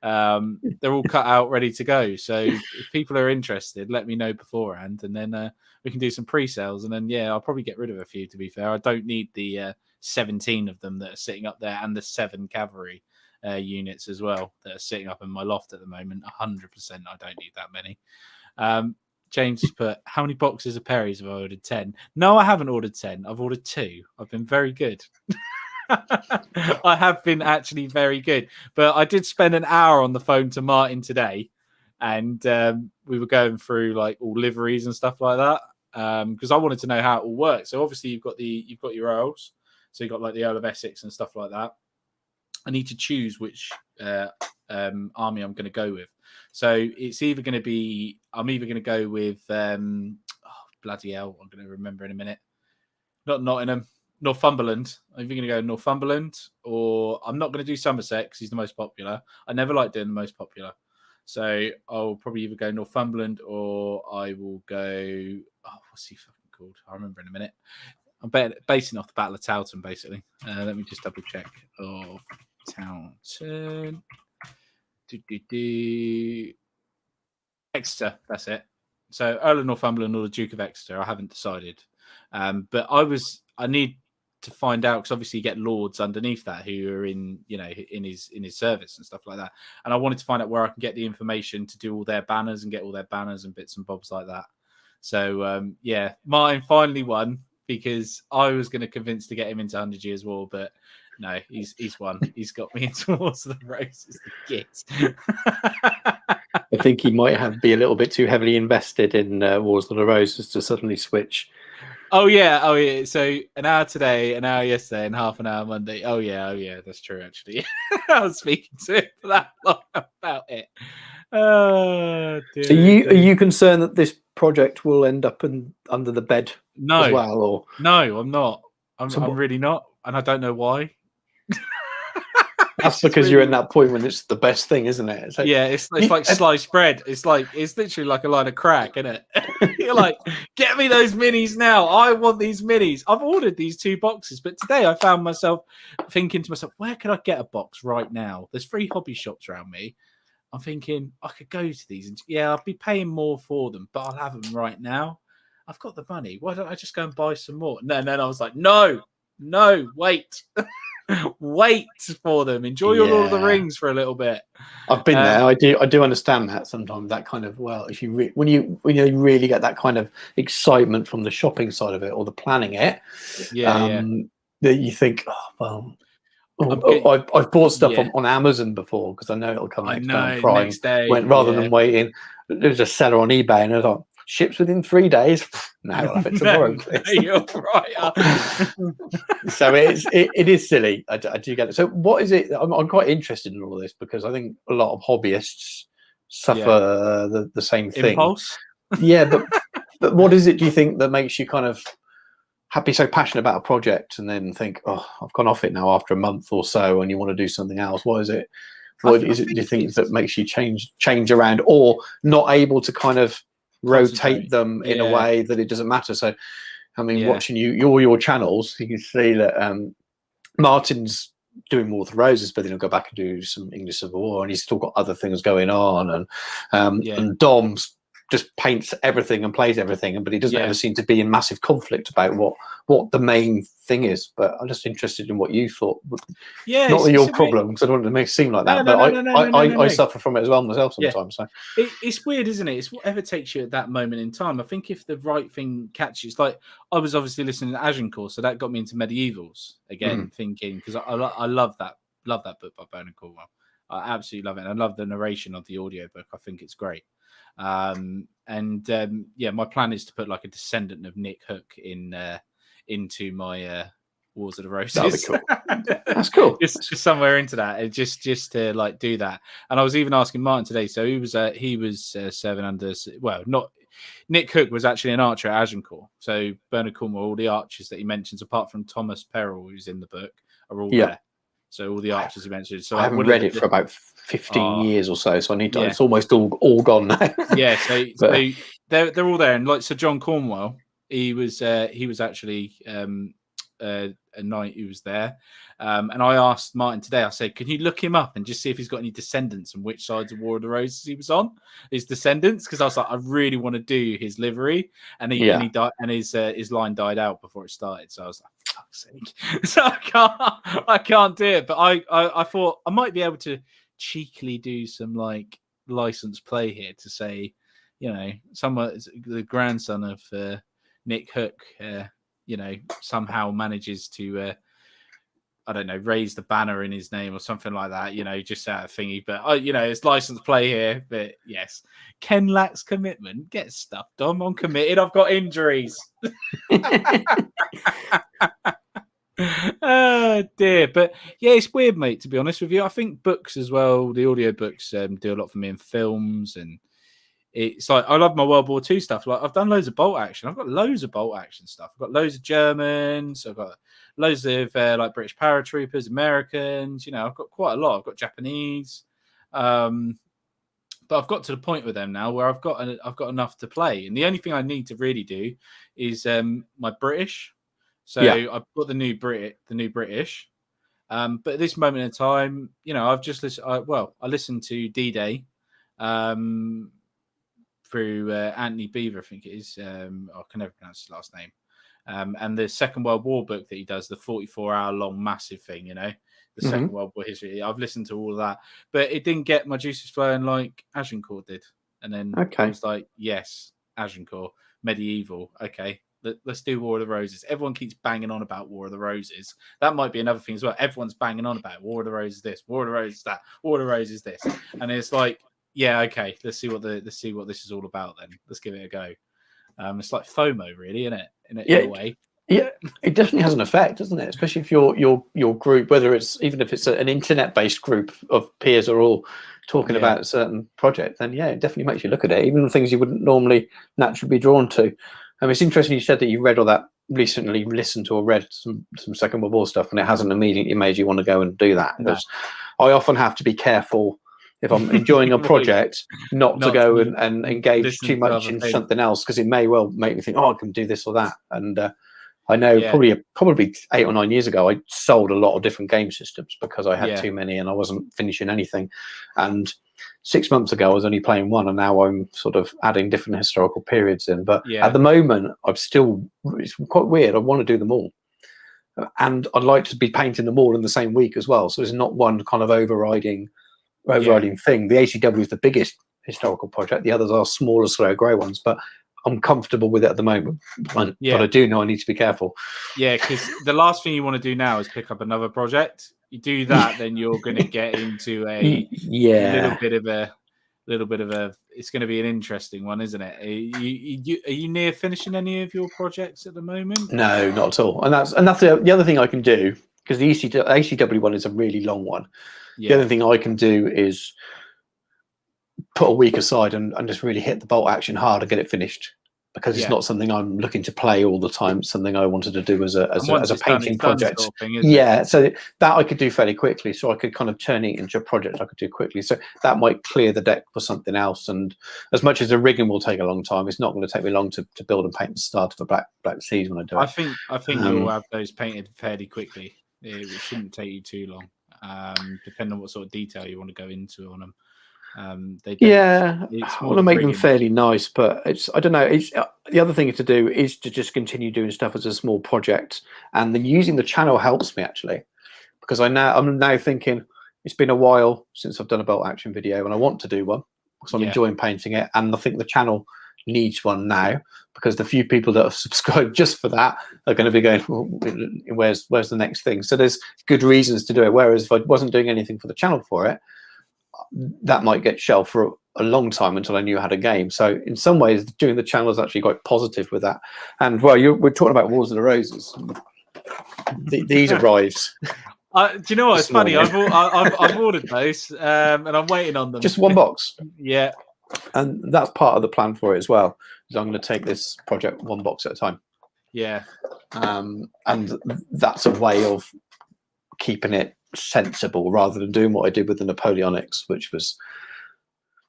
They're all cut out, ready to go. So if people are interested, let me know beforehand, and then we can do some pre-sales. And then I'll probably get rid of a few. To be fair, I don't need the 17 of them that are sitting up there, and the 7 cavalry units as well that are sitting up in my loft at the moment. 100%, I don't need that many. James has put, how many boxes of Perry's have I ordered? 10. No, I haven't ordered 10. I've ordered 2. I've been very good. I have been actually very good. But I did spend an hour on the phone to Martin today, and we were going through like all liveries and stuff like that, because I wanted to know how it all works. So obviously you've got your Earls, so you've got like the Earl of Essex and stuff like that. I need to choose which army I'm going to go with. So it's either going to be, I'm either going to go with, bloody hell, I'm going to remember in a minute. Not Nottingham, Northumberland. I'm either going to go Northumberland, or I'm not going to do Somerset because he's the most popular. I never like doing the most popular. So I'll probably either go Northumberland, or I will go, what's he fucking called? I'll remember in a minute. I'm basing off the Battle of Towton, basically. Let me just double check. Of Towton. Exeter, that's it. So Earl of Northumberland or the Duke of Exeter, I haven't decided. But I need to find out, because obviously you get lords underneath that who are in his service and stuff like that. And I wanted to find out where I can get the information to do all their banners and get all their banners and bits and bobs like that. So Martin finally won, because I was going to convince to get him into 100 Years War, but no, he's won. He's got me into Wars of the Roses, the git. I think he might be a little bit too heavily invested in Wars of the Roses to suddenly switch. Oh yeah. So an hour today, an hour yesterday, and half an hour Monday. Oh yeah. That's true, actually. I was speaking to him for that long about it. Oh, dear, so are you concerned that this project will end up under the bed as well? Or no, I'm not. I'm really not, and I don't know why. That's because you're in that point when it's the best thing, isn't it? It's like, it's like sliced bread. It's literally like a line of crack, isn't it? You're like, get me those minis now. I want these minis. I've ordered these 2 boxes, but today I found myself thinking to myself, where can I get a box right now? There's 3 hobby shops around me. I'm thinking I could go to these, and I'll be paying more for them, but I'll have them right now. I've got the money. Why don't I just go and buy some more? No, and then I was like, no, wait. Wait for them. Enjoy your Lord of the Rings for a little bit. I've been there. I do understand that sometimes. That kind of, if you when you really get that kind of excitement from the shopping side of it or the planning it, that you think, I've bought stuff on Amazon before because I know it'll come next day. Rather than waiting, there's a seller on eBay and I thought, ships within 3 days. No, I'll have it tomorrow. You're right. So it is silly. I do get it. So what is it? I'm quite interested in all of this because I think a lot of hobbyists suffer the same thing. Impulse. But what is it, do you think, that makes you kind of be so passionate about a project and then think, I've gone off it now after a month or so, and you want to do something else? What is it? What is it? Do you think that makes you change around, or not able to kind of rotate them in a way that it doesn't matter? So I mean, watching your channels, you can see that Martin's doing War of the Roses, but then he'll go back and do some English Civil War, and he's still got other things going on, and Dom's just paints everything and plays everything, but he doesn't ever seem to be in massive conflict about what the main thing is. But I'm just interested in what you thought. Not that your problem, because I don't want to make it seem like that. I suffer from it as well myself sometimes. So it's weird, isn't it? It's whatever takes you at that moment in time. I think if the right thing catches, like I was obviously listening to Agincourt, so that got me into medievals again, thinking, because I love that book by Bernard Cornwell. I absolutely love it. And I love the narration of the audiobook. I think it's great. My plan is to put like a descendant of Nick Hook into my Wars of the Roses. That'd be cool. That's cool. just somewhere into that, just to like do that. And I was even asking Martin today. So he was serving under. Well, not Nick Hook was actually an archer at Agincourt. So Bernard Cornwell, all the archers that he mentions, apart from Thomas Perrell, who's in the book, are all there. So all the archers he mentioned. So I haven't read it for about 15 years or so. So I need to. It's almost all gone now. So they're all there, and like Sir John Cornwell, he was actually a knight who was there. And I asked Martin today. I said, "Can you look him up and just see if he's got any descendants and which sides of War of the Roses he was on? His descendants?" Because I was like, I really want to do his livery, and he died, and his line died out before it started. So I was like, fuck's sake. So I can't do it. But I thought I might be able to cheekily do some like license play here to say, the grandson of Nick Hook, somehow manages to I don't know, raise the banner in his name or something like that, just out of thingy. But it's license play here. But yes, Ken lacks commitment. Get stuff done. I'm committed. I've got injuries. Oh dear, but yeah, it's weird, mate. To be honest with you, I think books as well. The audio books do a lot for me in films, and it's like I love my World War II stuff. Like I've done loads of bolt action. I've got loads of bolt action stuff. I've got loads of Germans. I've got loads of like British paratroopers, Americans. You know, I've got quite a lot. I've got Japanese, but I've got to the point with them now where I've got enough to play, and the only thing I need to really do is my British. So I've got the new British. But at this moment in time, you know, I've just listened. I listened to D-Day through Anthony Beaver, I think it is. I can never pronounce his last name. And the Second World War book that he does, the 44-hour long massive thing, you know, the Second World War history. I've listened to all of that, but it didn't get my juices flowing like Agincourt did. And then I was like, yes, Agincourt, medieval, okay. Let's do War of the Roses. Everyone keeps banging on about War of the Roses. That might be another thing as well. Everyone's banging on about War of the Roses this, War of the Roses that, War of the Roses this, and it's like, yeah, okay. Let's see what this is all about. Then let's give it a go. It's like FOMO, really, isn't it? In a way. Yeah, it definitely has an effect, doesn't it? Especially if your group, whether it's even if it's an internet-based group of peers are all talking about a certain project, then yeah, it definitely makes you look at it, even things you wouldn't normally naturally be drawn to. I mean, it's interesting you said that you read all that recently, listened to or read some Second World War stuff, and it hasn't immediately made you want to go and do that. Because I often have to be careful if I'm enjoying a project, not to go and engage too much in something else, because it may well make me think, oh, I can do this or that. And I know probably 8 or 9 years ago, I sold a lot of different game systems because I had too many and I wasn't finishing anything. And 6 months ago, I was only playing one, and now I'm sort of adding different historical periods in. But at the moment, it's quite weird. I want to do them all. And I'd like to be painting them all in the same week as well. So there's not one kind of overriding thing. The ACW is the biggest historical project. The others are smaller, slow, grey ones. But I'm comfortable with it at the moment. But I do know I need to be careful. Yeah, because the last thing you want to do now is pick up another project. You do that, then you're going to get into a little bit of a. It's going to be an interesting one, isn't it? Are you near finishing any of your projects at the moment? No, not at all. And that's the other thing I can do, because the ACW one is a really long one. The other thing I can do is put a week aside and just really hit the bolt action hard and get it finished, because it's not something I'm looking to play all the time. It's something I wanted to do as a painting project. Sort of thing, so that I could do fairly quickly. So I could kind of turn it into a project I could do quickly. So that might clear the deck for something else. And as much as the rigging will take a long time, it's not going to take me long to build and paint the start of a Black Seas when I do it. I think you'll have those painted fairly quickly. It shouldn't take you too long, depending on what sort of detail you want to go into on them. I want to make them fairly nice, but I don't know. The other thing to do is to just continue doing stuff as a small project, and then using the channel helps me actually, because I'm now thinking it's been a while since I've done a bolt action video, and I want to do one because I'm enjoying painting it, and I think the channel needs one now, because the few people that have subscribed just for that are going to be going, well, where's the next thing? So there's good reasons to do it. Whereas if I wasn't doing anything for the channel for it, that might get shelved for a long time until I knew how to game. So in some ways, doing the channel is actually quite positive with that. And we're talking about Wars of the Roses. These arrived. Do you know what? It's funny. I've ordered those, and I'm waiting on them. Just one box. Yeah. And that's part of the plan for it as well. Is I'm going to take this project one box at a time. Yeah. And that's a way of keeping it sensible rather than doing what I did with the Napoleonics, which was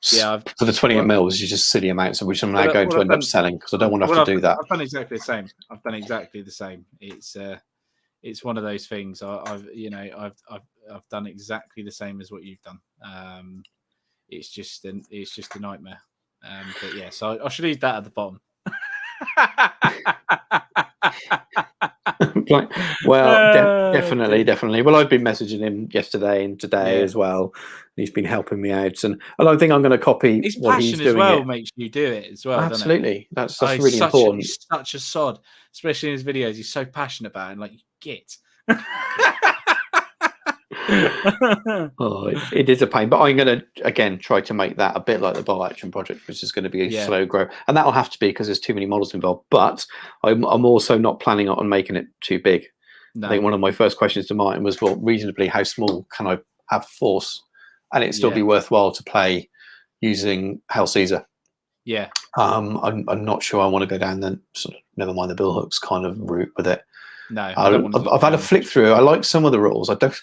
for the 28 mils is just silly amounts, which I'm now going to end up selling because I don't want to have to do that. I've done exactly the same. It's one of those things. I've done exactly the same as what you've done. It's just a nightmare. But yeah, so I should leave that at the bottom. Definitely. Well, I've been messaging him yesterday and today as well. He's been helping me out, and I don't think I'm going to copy his what passion he's doing. As well makes you do it as well. Absolutely, that's really important. He's such a sod, especially in his videos. He's so passionate about it, and like you get. It is a pain, but I'm going to again try to make that a bit like the bolt action project, which is going to be a slow grow, and that'll have to be because there's too many models involved. But I'm also not planning on making it too big. I think one of my first questions to Martin was, well, reasonably, how small can I have force? And it'd still be worthwhile to play using Hail Caesar. Yeah. I'm not sure I want to go down the sort of never mind the billhooks kind of route with it. No, I've had a flick through. I like some of the rules. I don't.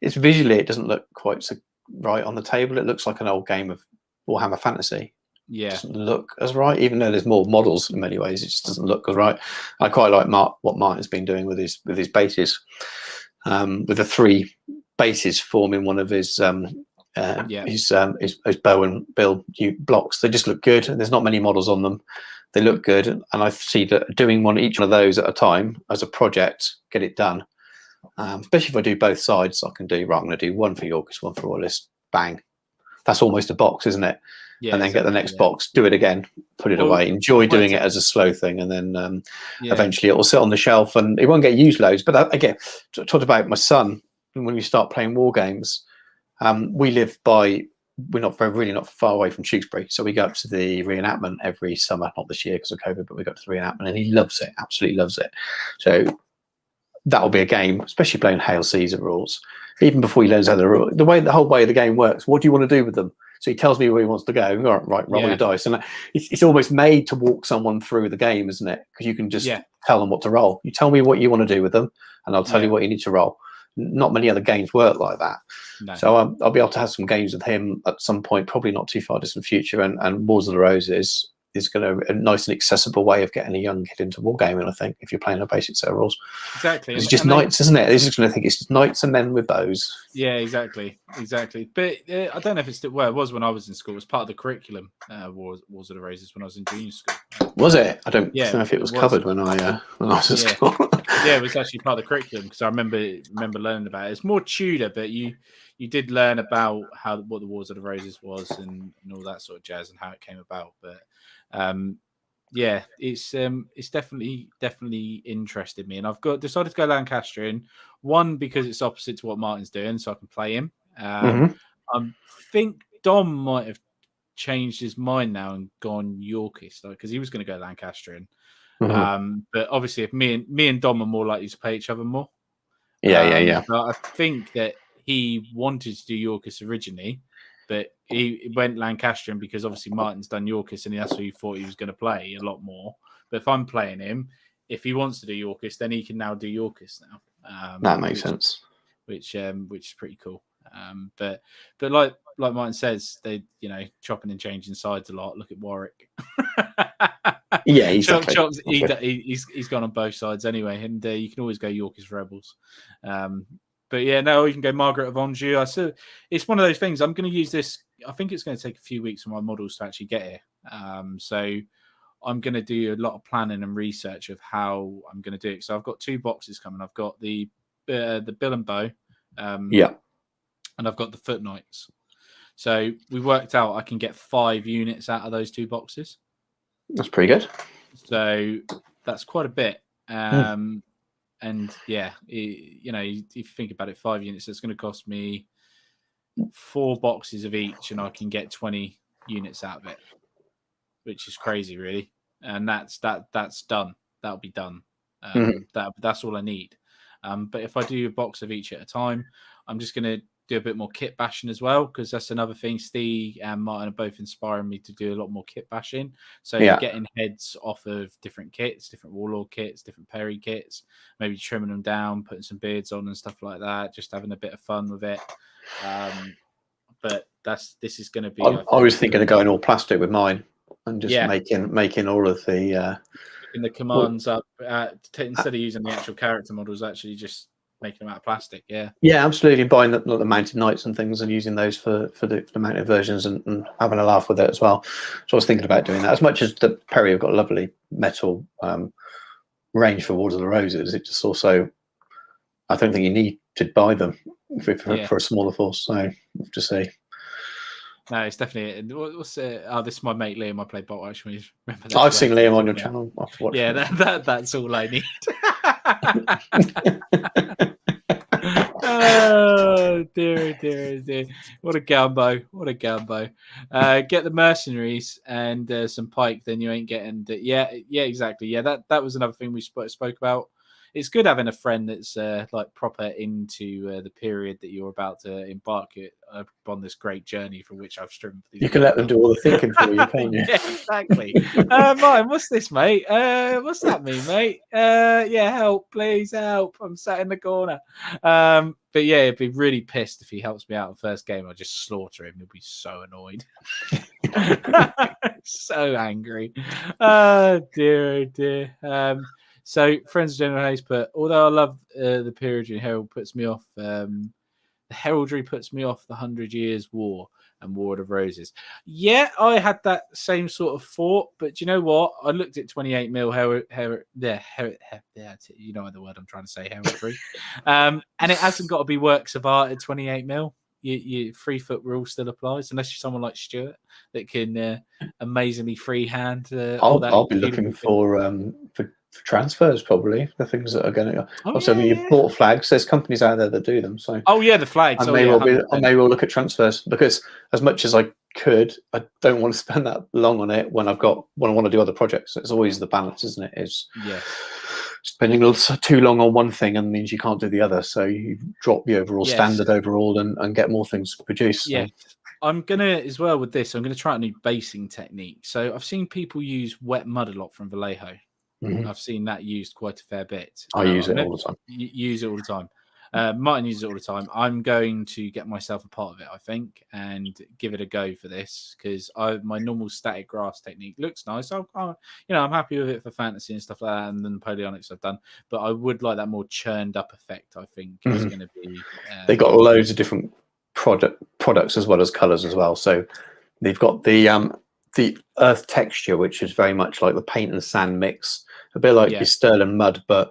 It's visually, it doesn't look quite so right on the table. It looks like an old game of Warhammer Fantasy. Yeah, it doesn't look as right, even though there's more models in many ways. It just doesn't look as right. I quite like what Martin's been doing with his bases, with the 3 bases forming one of his bow and bill blocks. They just look good, and there's not many models on them. They look good, and I see that doing each one of those at a time as a project, get it done. Especially if I do both sides, I can do, right, I'm going to do one for Yorkist, one for Royalist, bang. That's almost a box, isn't it? Yeah, and then get the next box, do it again, put it away, enjoy doing it as a slow thing, and then eventually it will sit on the shelf and it won't get used loads. But again, talked about my son, when we start playing war games, we live we're not really not far away from Tewkesbury, so we go up to the reenactment every summer, not this year because of COVID, but we go to the reenactment and he loves it, absolutely loves it. So that'll be a game, especially playing Hail Caesar rules. Even before he learns how the whole way the game works, what do you want to do with them? So he tells me where he wants to go. All right, roll your dice. And it's almost made to walk someone through the game, isn't it? Because you can just tell them what to roll. You tell me what you want to do with them, and I'll tell you what you need to roll. Not many other games work like that. No. So I'll be able to have some games with him at some point, probably not too far distant future. And Wars of the Roses is going to a nice and accessible way of getting a young kid into wargaming, I think, if you're playing a basic set of rules. Exactly. It's just knights, isn't it? This is going to think it's just knights and men with bows. Yeah, exactly. But I don't know if it's still, well, it was when I was in school. It was part of the curriculum, Wars of the Roses, when I was in junior school. Was it? I don't know if it was covered when I was at school. Yeah, it was actually part of the curriculum because I remember learning about it. It's more Tudor, but you did learn about what the Wars of the Roses was and all that sort of jazz and how it came about. But it's definitely interested me, and I've decided to go Lancastrian. One, because it's opposite to what Martin's doing, so I can play him. I think Dom might have changed his mind now and gone Yorkist, because he was going to go Lancastrian. But obviously, if me and Dom are more likely to play each other more. Yeah. But I think that he wanted to do Yorkist originally, but he went Lancastrian because obviously Martin's done Yorkist and that's who he thought he was going to play a lot more. But if I'm playing him, if he wants to do Yorkist, then he can now do Yorkist now. That makes sense. Which is pretty cool. But like Martin says, they chopping and changing sides a lot. Look at Warwick. Yeah, exactly. He's gone on both sides anyway, and you can always go Yorkist Rebels. But yeah, no, you can go Margaret of Anjou. It's one of those things. I'm going to use this. I think it's going to take a few weeks for my models to actually get here. So I'm going to do a lot of planning and research of how I'm going to do it. So I've got 2 boxes coming. I've got the bill and bow, and I've got the foot knights. So we worked out I can get 5 units out of those 2 boxes. That's pretty good. So that's quite a bit. And yeah, if you think about it, 5 units, it's going to cost me 4 boxes of each, and I can get 20 units out of it, which is crazy, really. And that's done. That'll be done. That's all I need. But if I do a box of each at a time, I'm just going to do a bit more kit bashing as well, because that's another thing. Steve and Martin are both inspiring me to do a lot more kit bashing. So getting heads off of different kits, different warlord kits, different Perry kits, maybe trimming them down, putting some beards on and stuff like that, just having a bit of fun with it. But this is going to be. I was thinking of going all plastic with mine and just making all of the commands up instead of using the actual character models, actually just making them out of plastic. Yeah, absolutely. Buying the mounted knights and things and using those for the mounted versions and having a laugh with it as well. So I was thinking about doing that. As much as the Perry have got a lovely metal range for Wars of the Roses, it just also, I don't think you need to buy them for a smaller force. So we'll have to see. No, it's definitely. What's it? Oh, this is my mate Liam. I played Bolt Actually. Remember that? I've seen Liam on your channel. That's all I need. Oh dear! What a gambo! Get the mercenaries and some pike, then you ain't getting. Yeah, exactly. Yeah, that was another thing we spoke about. it's good having a friend that's like proper into the period that you're about to embark upon this great journey for which I've striven for these. You can let them do all the thinking for you, can't you? Yeah, exactly. Martin, what's this, mate? What's that mean, mate? Yeah, help, please help. I'm sat in the corner. But yeah, he'd be really pissed if he helps me out in the first game. I'll just slaughter him. He'll be so annoyed. So angry. Oh dear. So Friends of General Hayes put, although I love the Peregrine Herald puts me off, the heraldry puts me off the 100 Years' War and War of the Roses. Yeah, I had that same sort of thought, but you know what? I looked at 28 mil you know the word I'm trying to say, heraldry. And it hasn't got to be works of art at 28 mil. Your 3 foot rule still applies, unless you're someone like Stuart that can amazingly freehand. I'll be looking for transfers, probably the things that are going to. You've bought flags. There's companies out there that do them. So the flags. I may well look at transfers, because as much as I could, I don't want to spend that long on it when I want to do other projects. It's always the balance, isn't it? Spending too long on one thing and means you can't do the other, so you drop the overall standard overall and get more things produced. Yeah, I'm gonna as well with this. I'm gonna try a new basing technique. So I've seen people use wet mud a lot from Vallejo. I've seen that used quite a fair bit. I use it all the time. Use it all the time. Martin uses it all the time. I'm going to get myself a part of it, I think, and give it a go for this, because my normal static grass technique looks nice. I'm happy with it for fantasy and stuff like that, and the Napoleonics I've done. But I would like that more churned up effect. I think is going to be. They've got loads of different products as well as colours as well. So they've got the earth texture, which is very much like the paint and sand mix, a bit like your Sterling mud, but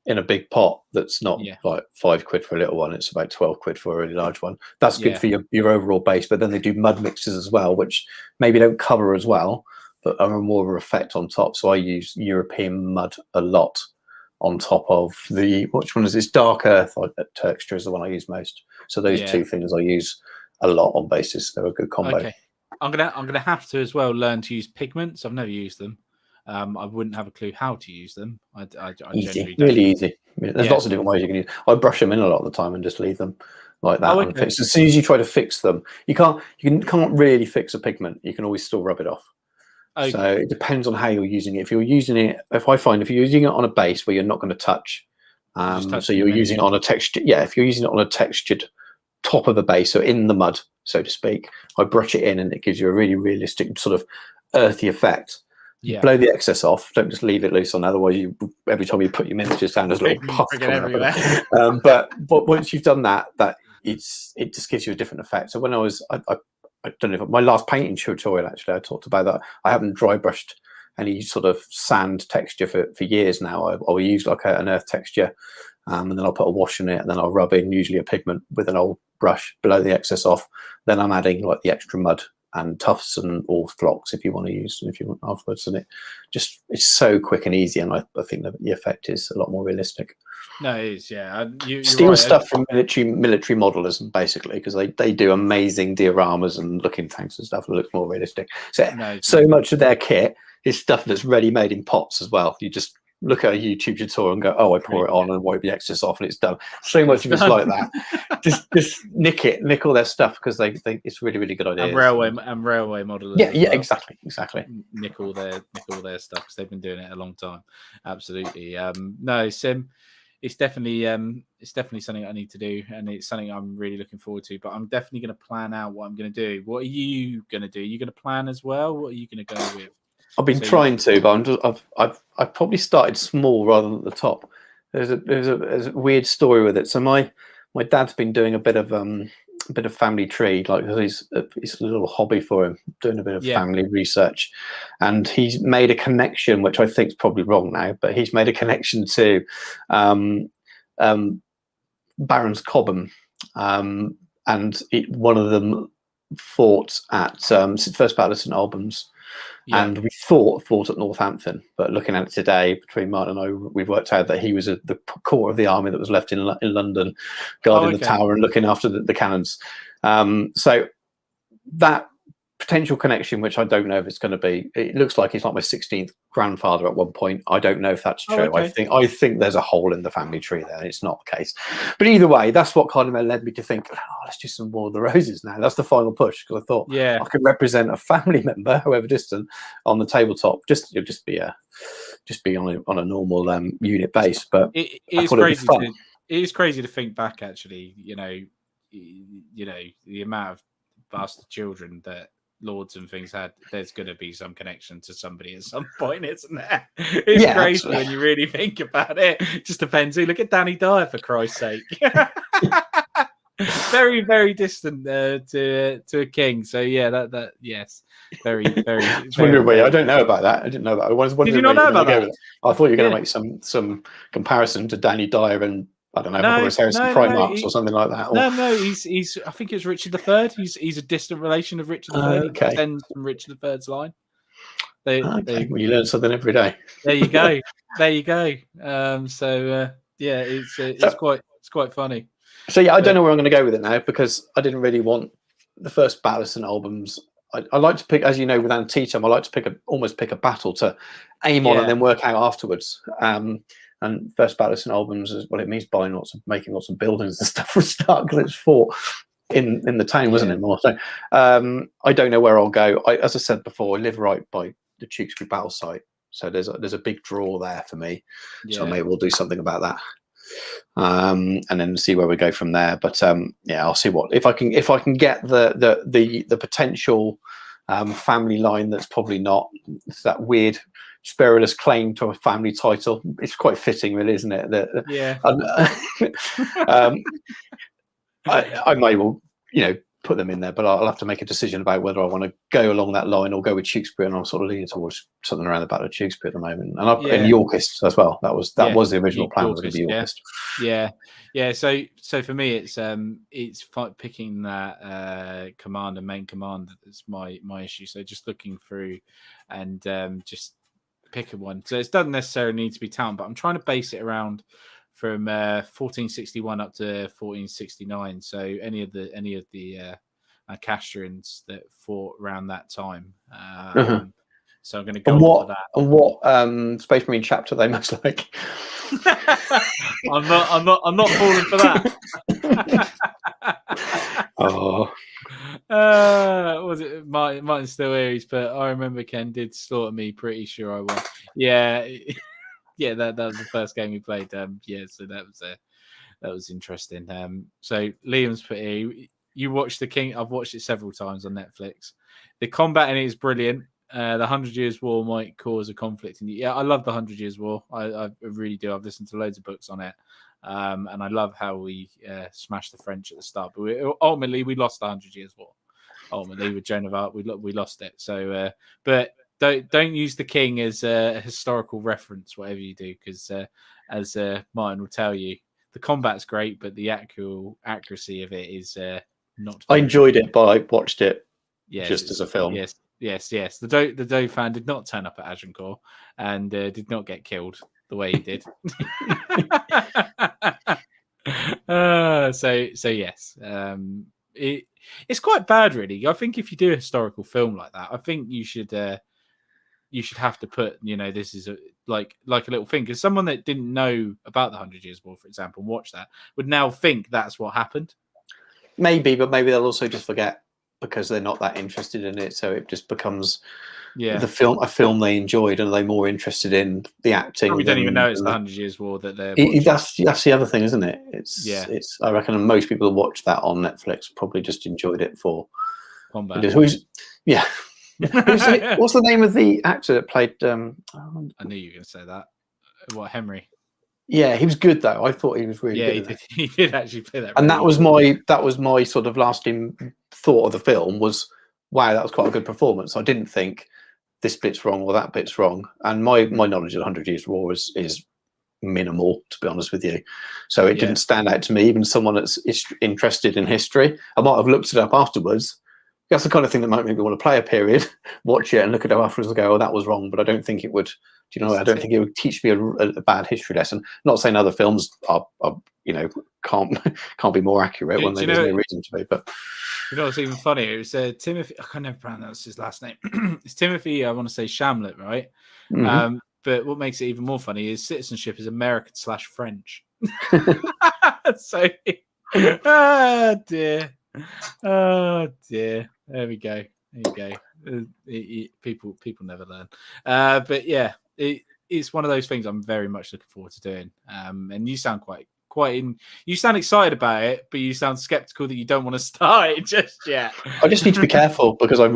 in a big pot that's not like £5 for a little one. It's about 12 quid for a really large one. That's good for your overall base. But then they do mud mixes as well, which maybe don't cover as well, but are more of an effect on top. So I use European mud a lot on top of which one is this? Dark earth texture is the one I use most. So those two things I use a lot on bases. They're a good combo. Okay. I'm gonna have to as well learn to use pigments. I've never used them. I wouldn't have a clue how to use them. I easy, really easy. There's lots of different ways you can use. I brush them in a lot of the time and just leave them like that. Unfixed. As soon as you try to fix them, you can't really fix a pigment. You can always still rub it off. Okay. So it depends on how you're using it. If you're using it on a base where you're not going to touch, so you're using it on a texture. Yeah, if you're using it on a textured top of a base, so in the mud, so to speak, I brush it in and it gives you a really realistic sort of earthy effect. Blow the excess off. Don't just leave it loose on. Otherwise, every time you put your miniatures down, there's a little puff everywhere. But once you've done that, it just gives you a different effect. So when I don't know if my last painting tutorial, actually, I talked about that. I haven't dry brushed any sort of sand texture for years now. I'll use like an earth texture, and then I'll put a wash in it, and then I'll rub in usually a pigment with an old brush, blow the excess off. Then I'm adding like the extra mud and tufts and all flocks if you want afterwards, and it's so quick and easy, and I think that the effect is a lot more realistic. No, it is, yeah. Steal stuff from military modelers, basically, because they do amazing dioramas and looking tanks and stuff that looks more realistic. So much of their kit is stuff that's ready made in pots as well. You just look at a YouTube tutorial and go, oh, I pour it on and wipe the excess off and it's done. So much of it's like that. just nick all their stuff, because it's really, really good idea. And railway modelers. Yeah, exactly. Nick all their stuff, because they've been doing it a long time. Absolutely. No, Sim, it's definitely something I need to do, and it's something I'm really looking forward to. But I'm definitely going to plan out what I'm going to do. What are you going to do? Are you going to plan as well? What are you going to go with? I've been trying to, but I've probably started small rather than at the top. There's a weird story with it. So my dad's been doing a bit of family tree, like it's a little hobby for him, doing a bit of family research, and he's made a connection, which I think is probably wrong now, but he's made a connection to Barons Cobham, and one of them fought at First Battle of St Albans. And we fought at Northampton, but looking at it today, between Martin and I, we've worked out that he was the core of the army that was left in London, guarding the tower and looking after the cannons. So that potential connection, which I don't know if it's going to be, it looks like he's like my 16th grandfather at one point. I don't know if that's true. Okay. I think there's a hole in the family tree there. It's not the case. But either way, that's what kind of led me to think, let's do some War of the Roses now. That's the final push, because I thought I could represent a family member, however distant, on the tabletop. Just be on a normal unit base. But it is crazy. It is crazy to think back. Actually, the amount of bastard children that Lords and things had. There's going to be some connection to somebody at some point, isn't there? It's crazy absolutely. When you really think about it. Just depends who. Look at Danny Dyer, for Christ's sake. Very, very distant to a king. So yeah, that yes, very. I don't know about that. I didn't know that. I was wondering. Did you not know about that? I thought you were going to make some comparison to Danny Dyer and I don't know, Horace Harrison Primarchs or something like that. Or... No, he's. I think it's Richard III. He's a distant relation of Richard III. He descends from Richard III's line. Well, you learn something every day. There you go. It's quite funny. So yeah, I don't know where I'm going to go with it now, because I didn't really want the first Battle of St. Albans. I like to pick, as you know, with Antietam, I like to almost pick a battle to aim on and then work out afterwards. And first Battle of St. Albans is it means making lots of buildings and stuff for a start, because it's fought in the town, wasn't it? More so. I don't know where I'll go. As I said before, I live right by the Tewkesbury battle site, so there's a big draw there for me. So maybe we'll do something about that, and then see where we go from there. But I'll see what if I can get the potential family line that's probably not that weird spiritualist claim to a family title. It's quite fitting, really, isn't it? I may well, put them in there, but I'll have to make a decision about whether I want to go along that line or go with Tewkesbury, and I'm sort of leaning towards something around the Battle of Tewkesbury at the moment, and Yorkist as well. That was the original plan, was to be Yorkist. Yeah. So for me, it's picking that main command that's my issue. So just looking through and just pick a one. So it doesn't necessarily need to be town, but I'm trying to base it around from 1461 up to 1469. So any of the Castrians that fought around that time. So I'm going to go for that. And what Space Marine chapter they most like? I'm not falling for that. Was it Martin still here? But I remember Ken did slaughter me. Pretty sure I won. Yeah, that was the first game we played. So that was interesting. So Liam's put here. You watched The King. I've watched it several times on Netflix. The combat in it is brilliant. The 100 Years' War might cause a conflict. I love the 100 Years' War. I really do. I've listened to loads of books on it. And I love how we smashed the French at the start. But ultimately, we lost the 100 Years' War. Ultimately, with Joan of Arc, we lost it. So, but don't use the king as a historical reference, whatever you do, because as Martin will tell you, the combat's great, but the accuracy of it is not. I enjoyed it, but I watched it just as a film. Yes. The Dauphin did not turn up at Agincourt and did not get killed the way he did. So yes, it's quite bad, really. I think if you do a historical film like that, I think you should have to put, this is like a little thing, because someone that didn't know about the 100 Years' War, for example, and watch that would now think that's what happened. Maybe, but maybe they'll also just forget because they're not that interested in it. So it just becomes a film they enjoyed, and are they more interested in the acting? We don't even know it's the 100 Years' War that they're that's the other thing, isn't it? It's I reckon most people who watch that on Netflix probably just enjoyed it for combat. What's the name of the actor that played? I knew you were going to say that. What, Henry? Yeah, he was good though. I thought he was really good. Yeah, he did actually play that. And that was my sort of lasting thought of the film was, wow, that was quite a good performance. I didn't think this bit's wrong or that bit's wrong. And my knowledge of the 100 Years' War is minimal, to be honest with you. So it didn't stand out to me. Even someone that's interested in history, I might have looked it up afterwards. That's the kind of thing that might make me want to play a period, watch it, and look at it afterwards and go, "Oh, that was wrong." But I don't think it would. I don't think it would teach me a bad history lesson. Not saying other films are can't be more accurate when there's no reason to be. But You know what's even funny? It was Timothy. I can't never pronounce his last name. It's Timothy. I want to say Shamlet, right? Mm-hmm. But what makes it even more funny is citizenship is American/French. So, oh dear, oh dear. There we go. There you go. People never learn. But yeah, it's one of those things I'm very much looking forward to doing. And you sound quite you sound excited about it, but you sound skeptical that you don't want to start it just yet. I just need to be careful because I'm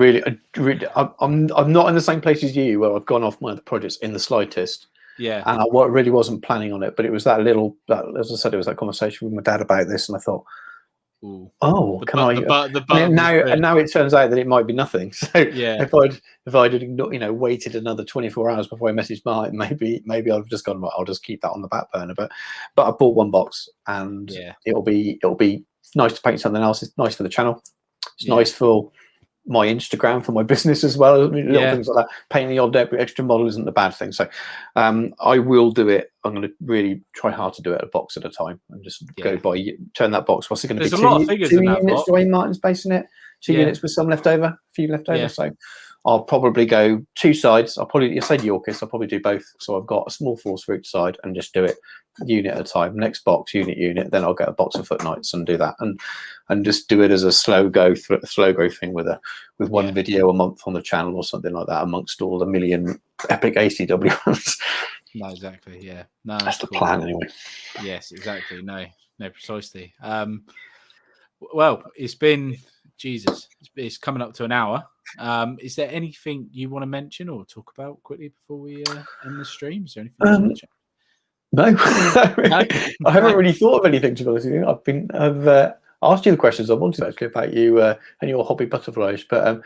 not in the same place as you where I've gone off one of the projects in the slightest. Yeah. And I really wasn't planning on it, but it was that as I said, it was that conversation with my dad about this, and I thought, ooh, now it turns out that it might be nothing. So yeah, if I'd waited another 24 hours before I messaged Mark, maybe I'd have just gone, I'll just keep that on the back burner. But I bought one box, and it'll be nice to paint something else. It's nice for the channel. It's nice for my Instagram, for my business as well. Little things like that. Painting the odd extra model isn't a bad thing. So I will do it. I'm going to really try hard to do it a box at a time and just turn that box. What's it going to be? There's a lot of figures in that units, box. Dwayne Martin's basing it. 2 units with some leftover, a few leftover. Yeah. So I'll probably go 2 sides. You said Yorkist. I'll probably do both. So I've got a small force for each side and just do it unit at a time. Next box, unit. Then I'll get a box of Foot Knights and do that, and just do it as a slow go thing with one video a month on the channel or something like that, amongst all the million epic ACW ones. No, exactly. Yeah, no, that's the plan anyway. Yes, exactly. No, precisely. Well, it's been Jesus. It's coming up to an hour. Is there anything you want to mention or talk about quickly before we end the stream? Is there anything you want to check? No, I haven't really thought of anything, to be honest with you. I've asked you the questions I wanted actually about you and your hobby butterflies, but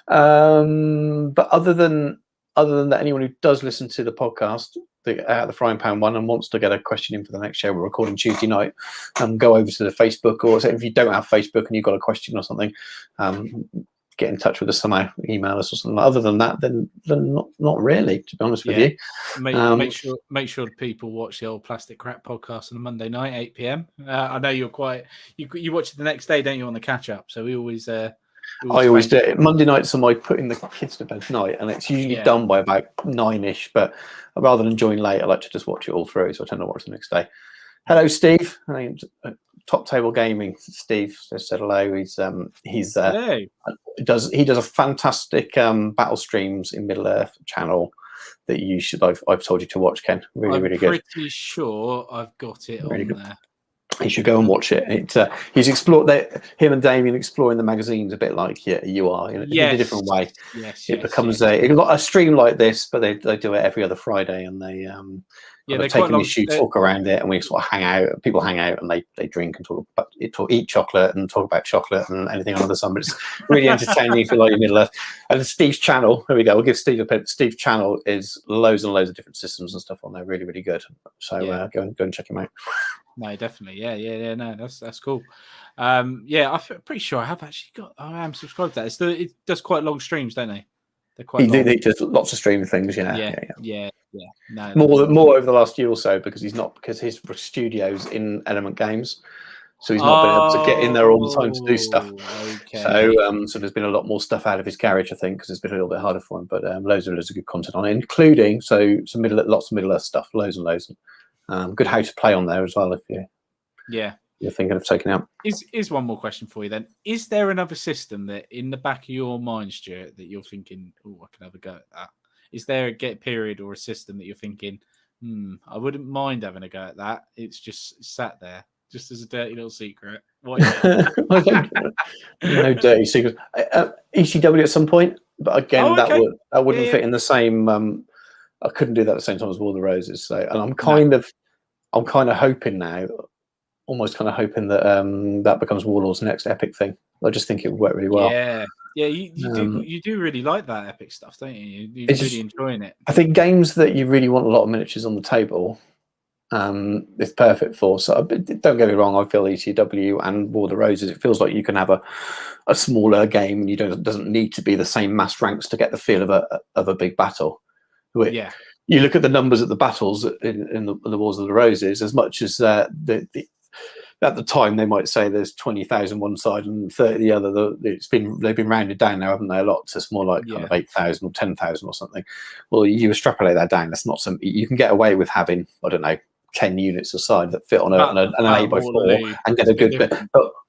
other than that, anyone who does listen to the podcast, the Frying Pan one, and wants to get a question in for the next show, we're recording Tuesday night, go over to the Facebook, or if you don't have Facebook and you've got a question or something, get in touch with us somehow, email us or something. Other than that, then not really, to be honest with you. Make sure people watch the old Plastic Crap podcast on a Monday night, 8 p.m. I know you're you watch it the next day, don't you, on the catch up? So we always I always do it. Monday nights are my putting the kids to bed night, and it's usually done by about 9ish. But rather than join late, I like to just watch it all through, so I tend to watch the next day. Hello, Steve. Top Table Gaming. Steve said hello. He does a fantastic battle streams in Middle Earth channel that you should. I've told you to watch, Ken. Really good. I'm pretty sure I've got it really on good. There. You should go and watch it. He's explored him and Damien exploring the magazines a bit like you are in a different way. It becomes a stream like this, but they do it every other Friday, and they they take an issue, talk around it, and we sort of hang out. People hang out and they drink and eat chocolate and talk about chocolate and anything under the sun. But it's really entertaining if you like your Middle Earth. And Steve's channel, there we go. We'll give Steve a pip. Steve's channel is loads and loads of different systems and stuff on there. Really, really good. So go and check him out. No, definitely. Yeah. No, that's cool. I'm pretty sure I have actually got. I am subscribed to that. It does quite long streams, don't they? They're quite. He does lots of streaming things. Yeah. No, more over the last year or so because his studio's in Element Games, so he's not been able to get in there all the time to do stuff. Okay. So there's been a lot more stuff out of his garage, I think, because it's been a little bit harder for him. But loads of good content on it, including lots of Middle Earth stuff, loads and loads. Good how to play on there as well if you're thinking of taking out. Is one more question for you then. Is there another system that in the back of your mind, Stuart, that you're thinking, I can have a go at that? Is there a get period or a system that you're thinking, I wouldn't mind having a go at that? It's just sat there, just as a dirty little secret. What no dirty secrets. ECW at some point, but again, that wouldn't fit in the same. I couldn't do that at the same time as War of the Roses. So, and I'm kind of hoping now, almost kind of hoping that that becomes Warlord's next epic thing. I just think it would work really well. Yeah, you do really like that epic stuff, don't you? You're really enjoying it. I think games that you really want a lot of miniatures on the table, it's perfect for. So don't get me wrong, I feel ECW and War of the Roses, it feels like you can have a smaller game and it doesn't need to be the same mass ranks to get the feel of a big battle. You look at the numbers at the battles in the Wars of the Roses, as much as the at the time they might say there's 20,000 one side and 30 the other. They've been rounded down now, haven't they? A lot. So it's more like kind of 8,000 or 10,000 or something. Well, you extrapolate that down. That's not some. You can get away with having, I don't know, 10 units aside that fit on an 8x4 and get a good bit.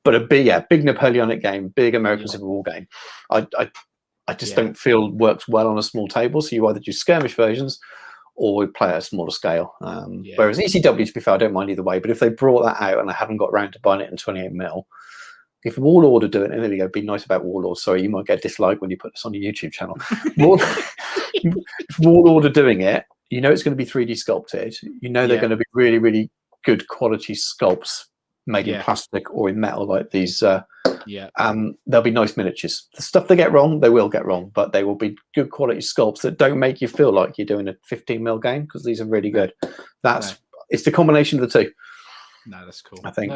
But a big Napoleonic game, big American Civil War game. I just don't feel works well on a small table. So you either do skirmish versions or we play at a smaller scale. Whereas ECW, to be fair, I don't mind either way. But if they brought that out and I haven't got around to buying it in 28mm, if Warlord are doing it, and there we go, be nice about Warlord. Sorry, you might get a dislike when you put this on your YouTube channel. If Warlord are doing it, you know it's going to be 3D sculpted. You know they're going to be really, really good quality sculpts made in plastic or in metal like these. They'll be nice miniatures. The stuff they get wrong, they will get wrong, but they will be good quality sculpts that don't make you feel like you're doing a 15mm game, because these are really good. It's the combination of the two. No, that's cool. I think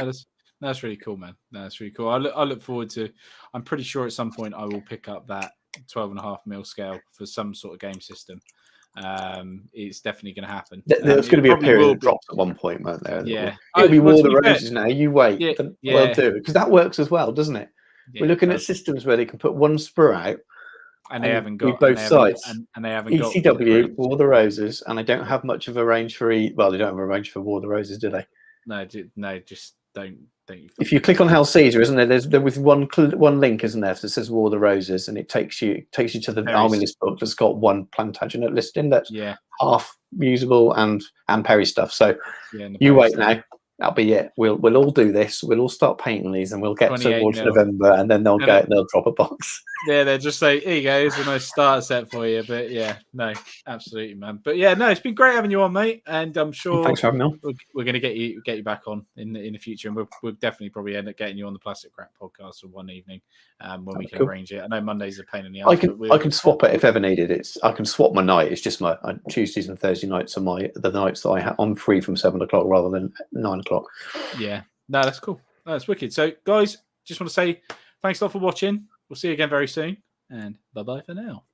that's really cool, man. No, that's really cool. I look forward to. I'm pretty sure at some point I will pick up that 12.5mm scale for some sort of game system. It's definitely going to happen. There's going to be a period of drops at one point, won't there? Yeah, it'll be War of the Roses now. You wait. They'll do it, because that works as well, doesn't it? We're looking at systems where they can put one sprue out, and they haven't got both sides. And they haven't got ECW, War of the Roses, and they don't have much of a range for well, they don't have a range for War of the Roses, do they? No, just don't. If you click on Hell Caesar, isn't there? There was one link, isn't there, that says War of the Roses, and it takes you to the army list book that's got one Plantagenet listing that's half usable and Perry stuff. So you wait now. That'll be it. We'll all do this. We'll all start painting these, and we'll get towards November, and then they'll drop a box. Yeah, they'll just say, "Here you go, here's a nice starter set for you." But no, absolutely, man. But no, it's been great having you on, mate. And I'm sure thanks for having me on. We're going to get you back on in the future, and we'll definitely probably end up getting you on the Plastic Crack podcast for one evening when we can arrange it. I know Monday's a pain in the ass. I can swap it if ever needed. I can swap my night. It's just my Tuesdays and Thursday nights are the nights that I'm free from 7 o'clock rather than 9 o'clock. Yeah, no, that's cool. That's wicked. So, guys, just want to say thanks a lot for watching. We'll see you again very soon, and bye-bye for now.